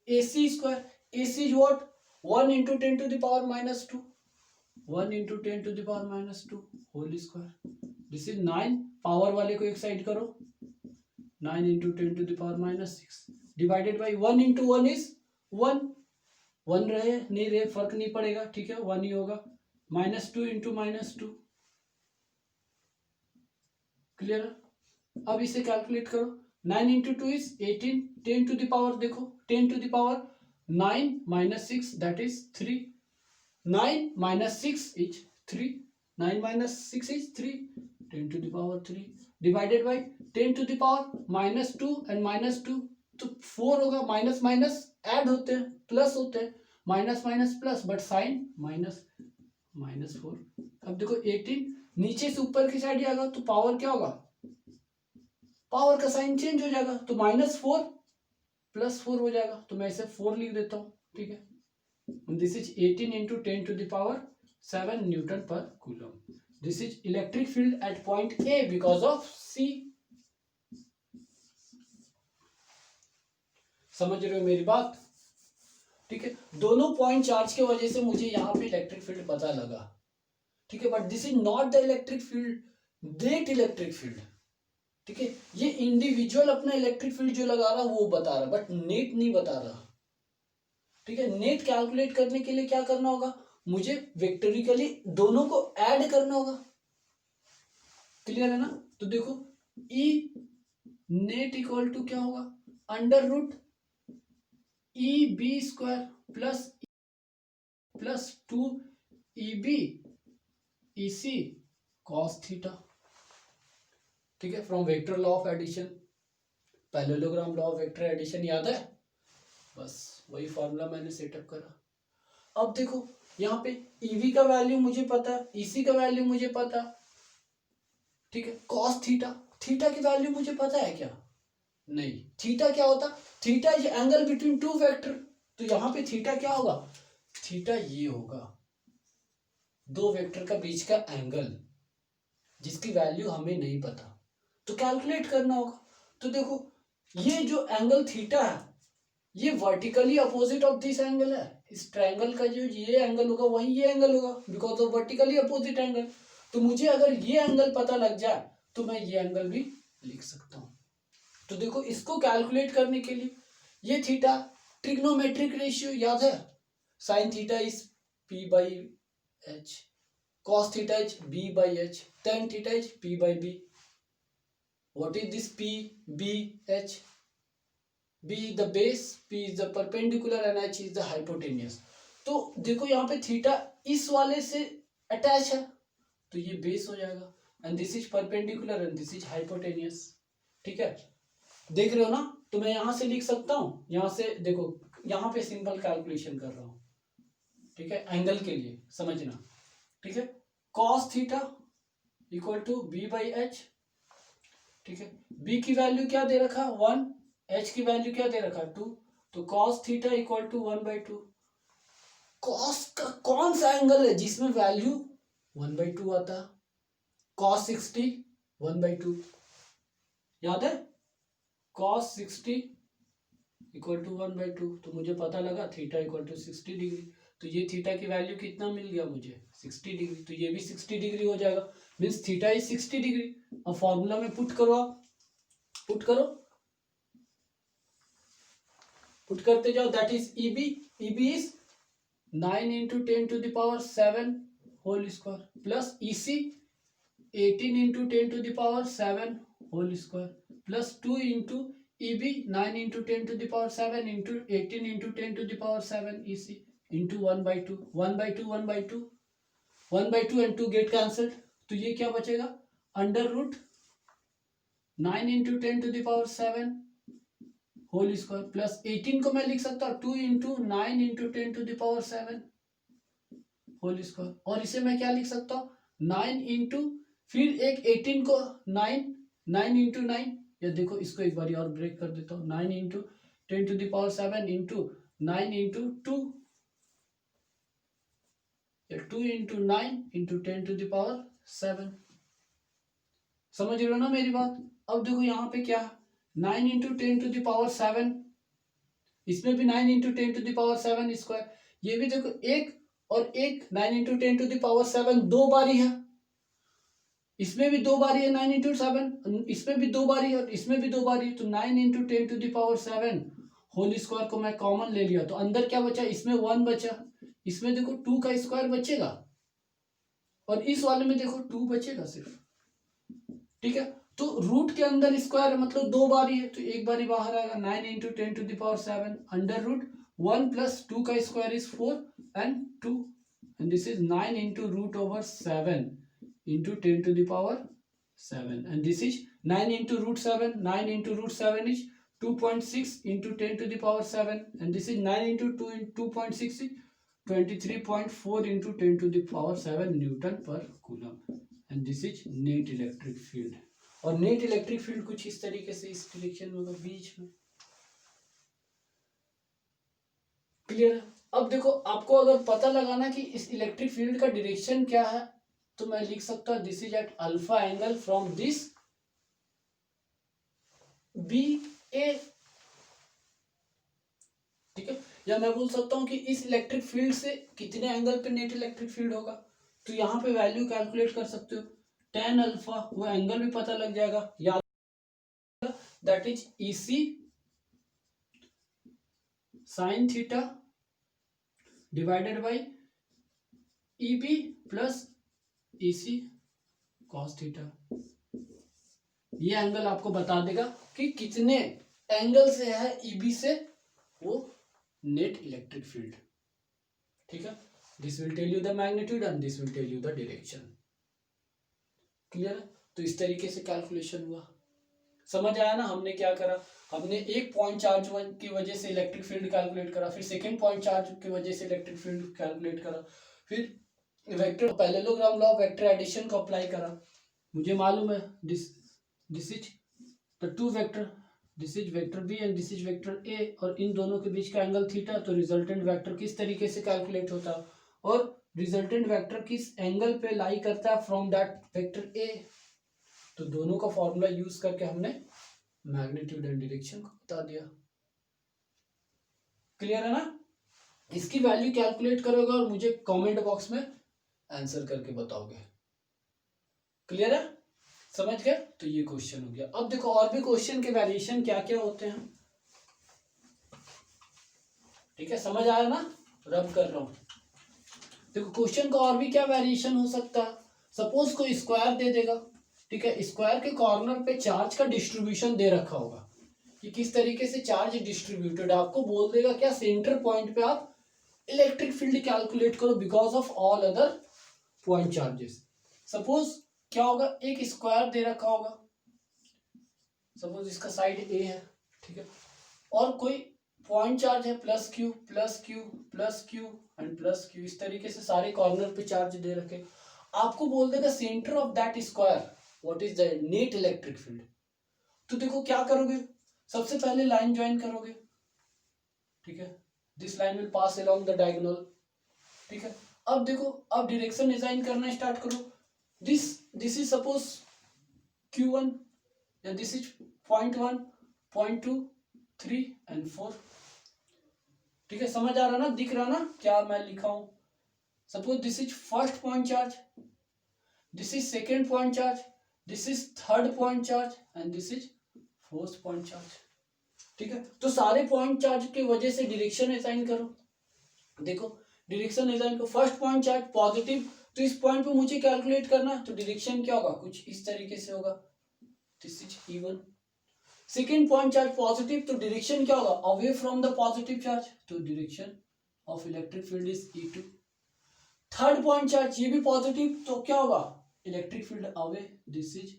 AC square, AC is what, 1 into 10⁻², 1 into 10⁻² whole square, this is 9, power वाले को एक side करो, 9 into 10⁻6 divided by 1 into 1 is 1, 1 रहे नहीं रहे फर्क नहीं पड़ेगा, ठीक है 1 ही होगा, -2 into -2। क्लियर है, अब इसे कैलकुलेट करो, 9 into 2 is 18, 10 to the power देखो 10 to the power 9 minus 6 that is 3, 9 minus 6 is 3, 9 minus 6 is 3, 10 to the power 3 divided by 10 to the power -2 and -2, तो 4 होगा, माइनस माइनस ऐड होते हैं प्लस होते हैं, minus minus plus, but sign minus, -4। अब देखो 18 नीचे से ऊपर की साइड जाएगा तो पावर क्या होगा, पावर का साइन चेंज हो जाएगा, तो -4 +4 हो जाएगा, तो मैं इसे 4 लिख देता हूँ। ठीक है, this is 18 into 10⁻7 newton per coulomb. This is electric field at point A because of C. समझ रहे हो मेरी बात? ठीक है, दोनों पॉइंट चार्ज की वजह से मुझे यहाँ पे इलेक्ट्रिक फील्ड पता लगा। ठीक है, but this is not the electric field, that electric field. ठीक है, ये इंडिविजुअल अपना इलेक्ट्रिक फील्ड जो लगा रहा वो बता रहा, बट नेट नहीं बता रहा। ठीक है, नेट कैलकुलेट करने के लिए क्या करना होगा, मुझे वेक्टोरिकली दोनों को ऐड करना होगा। क्लियर है ना? तो देखो ई नेट इक्वल टू क्या होगा, √EB² plus 2EB/EC cos theta. ठीक है, from vector law of addition, parallelogram law of vector addition याद है? बस वही फॉर्मूला मैंने सेटअप करा। अब देखो यहाँ पे EV का वैल्यू मुझे पता, EC का वैल्यू मुझे पता। ठीक है, cos थीटा, थीटा की वैल्यू मुझे पता है क्या? नहीं। थीटा क्या होता? Theta is angle between two vector. तो यहाँ पे थीटा क्या होगा, थीटा ये होगा दो वेक्टर का बीच का एंगल, जिसकी वैल्यू हमें नहीं पता, तो कैलकुलेट करना होगा। तो देखो ये जो एंगल थीटा है ये vertically opposite of this angle है। इस ट्रायंगल का जो ये एंगल होगा वही ये एंगल होगा, because of vertically opposite angle. तो मुझे अगर ये एंगल पता लग जाए तो मैं ये एंगल भी लिख सकता हूँ। तो देखो इसको कैलकुलेट करने के लिए ये थीटा ट्रिग्नोमेट्रिक रेशियो याद है, sine theta is P/H, cos theta is B/H, tan theta is P/B। What is this P/B/H? B is the base, P is the perpendicular and H is the hypotenuse. तो देखो यहाँ पे theta इस वाले से attach है तो ये बेस हो जाएगा and this is perpendicular and this is hypotenuse. ठीक है, देख रहे हो ना. तो मैं यहाँ से लिख सकता हूँ, यहाँ से देखो यहाँ पे सिंपल कैलकुलेशन कर रहा हूँ. ठीक है, एंगल के लिए समझना. ठीक है, cos theta equal to B by H. ठीक है, b की वैल्यू क्या दे रखा 1, h की वैल्यू क्या दे रखा 2. तो cos theta equal to 1/2. cos का कौन सा एंगल है जिसमें वैल्यू 1/2 आता है? cos 60 1/2 याद है. cos 60 equal to 1/2. तो मुझे पता लगा थीटा इक्वल टू 60 डिग्री. तो ये थीटा की वैल्यू कितना मिल गया मुझे 60 डिग्री. तो ये भी 60 डिग्री हो जाएगा. Means theta is 60 degree. अब फॉर्मूला में पुट करो, आप पुट करो, पुट करते जाओ. That is EB. EB is 9 into 10 to the power 7 whole square plus EC 18 into 10 to the power 7 whole square plus 2 into EB 9 into 10 to the power 7 into 18 into 10 to the power 7 EC into 1/2. 1/2 1/2 1/2 and 2 get cancelled. तो ये क्या बचेगा under root 9 into 10 to the power 7 whole square plus 18 को मैं लिख सकता हूँ 2 into 9 into 10 to the power 7 whole square. और इसे मैं क्या लिख सकता हूँ 9 इंटू फिर एक 18 को 9 इंटू 9. या देखो इसको एक बार और ब्रेक कर देता हूँ. 9 into 10 to the power 7 into 9 into 2 या 2 into 9 into 10 to the power 7. समझ रहे हो ना मेरी बात. अब देखो यहाँ पे क्या 9 इंटू 10 टू द पावर 7, इसमें भी 9 into 10 to the power 7 square. ये भी देखो एक और एक 9 इंटू 10 टू द पावर 7 दो बारी है. इसमें भी दो बारी है 9 इंटू 7, इसमें भी दो बारी है और इसमें भी दो बारी है. तो 9 into 10 to the power 7 whole square को मैं कॉमन ले लिया तो अंदर क्या बचा, इसमें 1 बचा, इसमें देखो 2 का स्क्वायर बचेगा और इस वाले में देखो 2 बचेगा सिर्फ. ठीक है, तो रूट के अंदर स्क्वायर है मतलब दो बारी है तो एक बारी बाहर आएगा. 9 into 10 to the power 7 under root 1 plus 2 का square is 4 and 2 and this is 9 into root over 7 into 10 to the power 7 and this is 9 into root 7. 9 into root 7 is 2.6 into 10 to the power 7 and this is 9 into 2 into 2.6 is 23.4 into 10 to the power 7 Newton per coulomb and this is net electric field. और net electric field कुछ इस तरीके से इस direction में होगा बीच में. Clear है. अब देखो आपको अगर पता लगाना कि इस इलेक्ट्रिक फील्ड का डायरेक्शन क्या है तो मैं लिख सकता हूं this is at alpha angle from this B A. ठीक है, या मैं बोल सकता हूं कि इस इलेक्ट्रिक फील्ड से कितने एंगल पे नेट इलेक्ट्रिक फील्ड होगा. तो यहां पे वैल्यू कैलकुलेट कर सकते हो tan अल्फा, वो एंगल भी पता लग जाएगा. याद that is EC sine theta divided by EB plus EC cos theta. ये एंगल आपको बता देगा कि कितने एंगल से है ईबी से वो नेट इलेक्ट्रिक फील्ड. ठीक है, this will tell you the magnitude and this will tell you the direction. Clear है. तो इस तरीके से कैलकुलेशन हुआ. समझ आया ना हमने क्या करा. हमने एक पॉइंट चार्ज की वजह से इलेक्ट्रिक फील्ड कैलकुलेट करा, फिर सेकेंड पॉइंट चार्ज की वजह से इलेक्ट्रिक फील्ड कैलकुलेट करा, फिर vector parallelogram law vector addition को अप्लाई करा. मुझे मालूम है this is the two vector, this is vector B and this is vector A और इन दोनों के बीच का एंगल थीटा. तो रिजल्टेंट वेक्टर किस तरीके से कैलकुलेट होता है और रिजल्टेंट वेक्टर किस एंगल पे लाई करता है फ्रॉम दैट वेक्टर ए. तो दोनों का फॉर्मूला यूज करके हमने मैग्नीट्यूड एंड डायरेक्शन को बता दिया. क्लियर है ना. इसकी वैल्यू कैलकुलेट करोगे और मुझे कमेंट बॉक्स में आंसर करके बताओगे. क्लियर है, समझ गए. तो ये क्वेश्चन हो गया. अब देखो और भी क्वेश्चन के वेरिएशन क्या क्या होते हैं. ठीक है, समझ आया ना. रब कर रहा हूं. देखो क्वेश्चन का और भी क्या वेरिएशन हो सकता है. सपोज कोई स्क्वायर दे देगा. ठीक है, स्क्वायर के कॉर्नर पे चार्ज का डिस्ट्रीब्यूशन दे रखा होगा. कि किस तरीके से चार्ज डिस्ट्रीब्यूटेड, आपको बोल देगा क्या, सेंटर पॉइंट पे आप इलेक्ट्रिक फील्ड कैलकुलेट करो because of all other point charges. Suppose क्या होगा, एक स्क्वायर दे रखा होगा, सपोज इसका साइड ए है, ठीक है, और कोई पॉइंट चार्ज है plus Q plus Q plus Q and plus Q, इस तरीके से सारे कॉर्नर पे चार्ज दे रखे। आपको बोल देगा centre of that square what is the net electric field. तो देखो क्या करोगे, सबसे पहले लाइन ज्वाइन करोगे, ठीक है, this line will pass along the diagonal, ठीक है। अब देखो, अब डायरेक्शन डिजाइन करना स्टार्ट करो, दिस इज सपोज q1 या this is point 1 point 2 3 and 4, ठीक है, समझ आ रहा ना, दिख रहा ना क्या मैं लिखा हूं। Suppose this is first point charge, this is second point charge, this is third point charge and this is fourth point charge, ठीक है। तो सारे पॉइंट चार्ज के वजह से डायरेक्शन असाइन करो। देखो डायरेक्शन असाइन को, फर्स्ट पॉइंट चार्ज पॉजिटिव, तो इस पॉइंट पे मुझे कैलकुलेट करना है, तो डायरेक्शन क्या होगा, कुछ इस तरीके से होगा, this is E1। Second point charge positive, तो डायरेक्शन क्या होगा, away from the positive charge, तो direction of electric field is E2। Third point charge ये भी पॉजिटिव, तो क्या होगा, electric field away, this is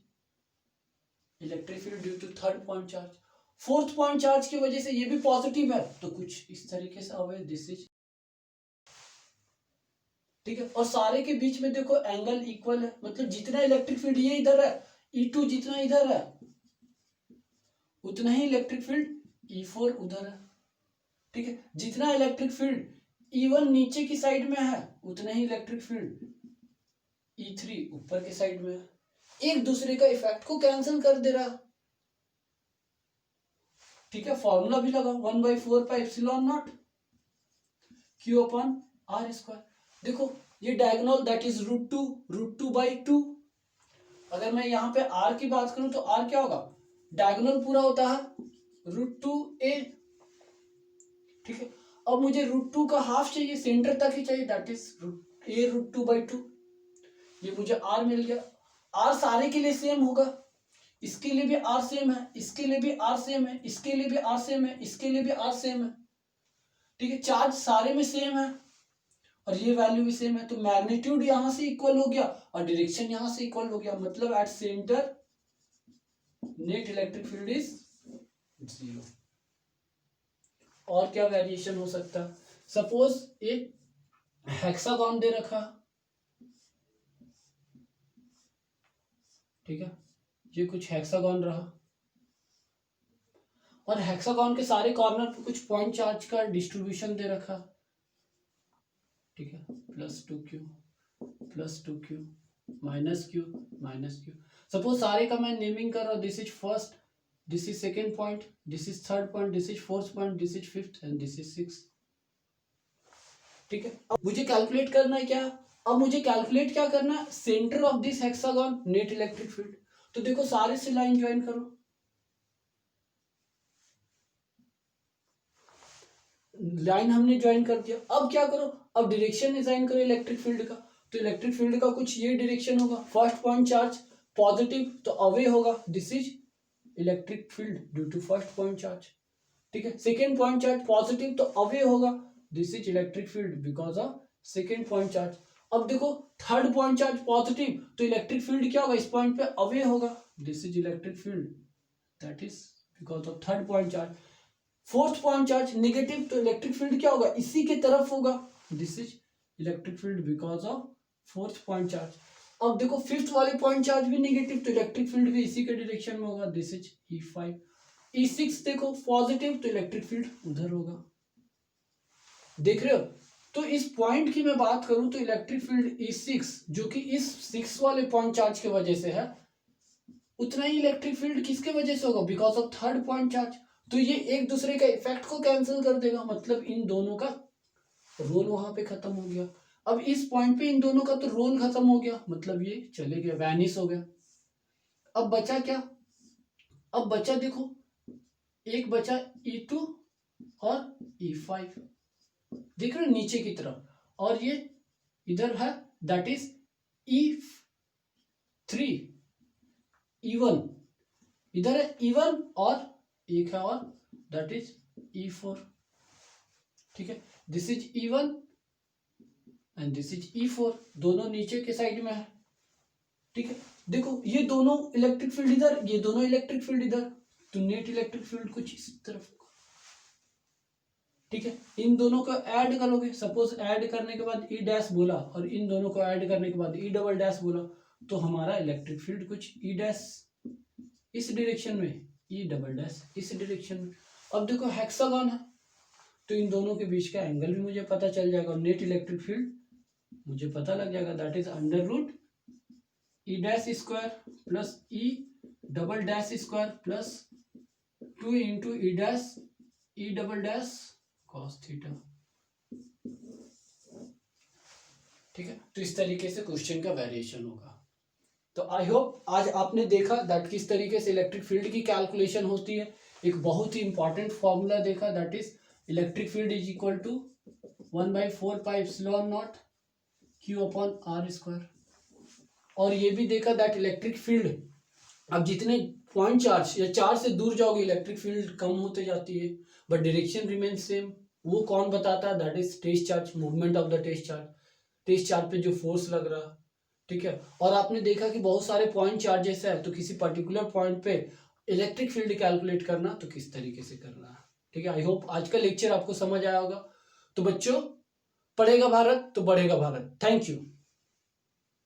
electric field due to third point charge. Fourth point charge की वजह से ये भी पॉजिटिव है, तो कुछ इस तरीके से अवे, दिस इज, ठीक है। और सारे के बीच में देखो एंगल इक्वल है, मतलब जितना इलेक्ट्रिक फील्ड ये इधर है E2 जितना इधर है उतना ही इलेक्ट्रिक फील्ड E4 उधर है, ठीक है। जितना इलेक्ट्रिक फील्ड E1 नीचे की साइड में है उतना ही इलेक्ट्रिक फील्ड E3 ऊपर की साइड में है, एक दूसरे का इफेक्ट को कैंसिल कर दे रहा, ठीक है। फॉर्मूला भी लगा 1/4πε0 Q/r²। देखो ये डायगोनल दैट इज √2 अगर मैं यहाँ पे r की बात करूं तो r क्या होगा, डायगोनल पूरा होता है √2a, ठीक है। अब मुझे √2 का हाफ चाहिए, सेंटर तक ही चाहिए, दैट इज a √2/2, ये मुझे r मिल गया। r सारे के लिए सेम होगा, इसके लिए भी r सेम है, इसके लिए भी r सेम है, इसके लिए भी r सेम है, इसके लिए भी r सेम है, ठीक है। चार्ज सारे में सेम है और ये वैल्यू भी सेम है, तो मैग्नीट्यूड यहां से इक्वल हो गया और डायरेक्शन यहां से इक्वल हो गया, मतलब at centre net electric field is 0। और क्या वेरिएशन हो सकता है, सपोज एक हेक्सागोन दे रखा, ठीक है, ये कुछ हेक्सागोन रहा और हेक्सागोन के सारे कॉर्नर पे कुछ पॉइंट चार्ज का डिस्ट्रीब्यूशन दे रखा, ठीक है, +2q +2q -q। सपोज सारे का मैं नेमिंग कर रहा हूं, this is first, this is second point, this is third point, this is fourth point, this is fifth and this is sixth, ठीक है। अब मुझे कैलकुलेट करना है क्या, अब मुझे कैलकुलेट क्या करना है, centre of this hexagon net electric field. तो देखो सारे से लाइन ज्वाइन करो, लाइन हमने ज्वाइन कर दिया। अब क्या करो, अब डायरेक्शन डिजाइन करो इलेक्ट्रिक फील्ड का, तो इलेक्ट्रिक फील्ड का कुछ ये डायरेक्शन होगा, फर्स्ट पॉइंट चार्ज पॉजिटिव तो अवे होगा, this is electric field due to first point charge, ठीक है। सेकेंड पॉइंट चार्ज पॉजिटिव तो अवे होगा, this is electric field because of second point charge. अब देखो थर्ड पॉइंट चार्ज पॉजिटिव तो electric field क्या होगा, इस पॉइंट पे अवे होगा, this is electric field that is because of third point charge. Fourth point charge negative तो electric field क्या होगा, इसी के तरफ होगा, this is electric field because of fourth point charge. अब देखो फिफ्थ वाले पॉइंट चार्ज भी नेगेटिव तो इलेक्ट्रिक फील्ड भी इसी के डायरेक्शन में होगा, दिस इज E5। E6 देखो पॉजिटिव तो इलेक्ट्रिक फील्ड उधर होगा, देख रहे हो। तो इस पॉइंट की मैं बात करूं तो इलेक्ट्रिक फील्ड E6 जो कि इस 6 वाले पॉइंट चार्ज के वजह से है, उतना ही इलेक्ट्रिक फील्ड किसके वजह से होगा, because of third point charge. तो ये एक दूसरे का इफेक्ट को कैंसिल कर देगा, मतलब इन दोनों का रोल वहां पे खत्म हो गया। अब इस पॉइंट पे इन दोनों का तो रोल खत्म हो गया, मतलब ये चले गए, वैनिश हो गया। अब बचा क्या, अब बचा देखो एक बचा E2 और E5, देख रहे हो नीचे की तरफ, और ये इधर है दैट इज E3 E1, इधर है E1 और एक है और दैट इज E4, ठीक है। This is E1 and this is E4, दोनों नीचे के साइड में है, ठीक है। देखो ये दोनों इलेक्ट्रिक फील्ड इधर, ये दोनों इलेक्ट्रिक फील्ड इधर, तो नेट इलेक्ट्रिक फील्ड कुछ इस तरफ, ठीक है। इन दोनों को ऐड करोगे, सपोज ऐड करने के बाद ई डैश बोला और इन दोनों को ऐड करने के बाद ई डबल डैश बोला, तो हमारा इलेक्ट्रिक फील्ड कुछ ई डैश इस डायरेक्शन में, ई डबल डैश इस डायरेक्शन में। अब देखो हेक्सागन है, तो इन दोनों के बीच का एंगल भी मुझे पता चल जाएगा और नेट इलेक्ट्रिक फील्ड मुझे पता लग जाएगा, that is under root E dash square plus E double dash square plus 2 into E dash E double dash cos theta, ठीक है। तो इस तरीके से क्वेश्चन का वेरिएशन होगा। तो आई होप आज आपने देखा दैट किस तरीके से इलेक्ट्रिक फील्ड की कैलकुलेशन होती है। एक बहुत ही इंपॉर्टेंट फॉर्मूला देखा, that is electric field is equal to 1/4πε0 Q/r²। और ये भी देखा दैट इलेक्ट्रिक फील्ड अब जितने पॉइंट चार्ज या चार्ज से दूर जाओगे इलेक्ट्रिक फील्ड कम होते जाती है, बट डायरेक्शन रिमेन सेम। वो कौन बताता है, that is test charge, movement of the test charge पे जो फोर्स लग रहा, ठीक है। और आपने देखा कि बहुत सारे पॉइंट चार्जेस है, तो किसी पर्टिकुलर पॉइंट पे इलेक्ट्रिक फील्ड कैलकुलेट करना तो किस तरीके से करना है, ठीक है। आई होप आज का लेक्चर आपको समझ आया होगा। तो बच्चों, पढ़ेगा भारत तो बढ़ेगा भारत। Thank you.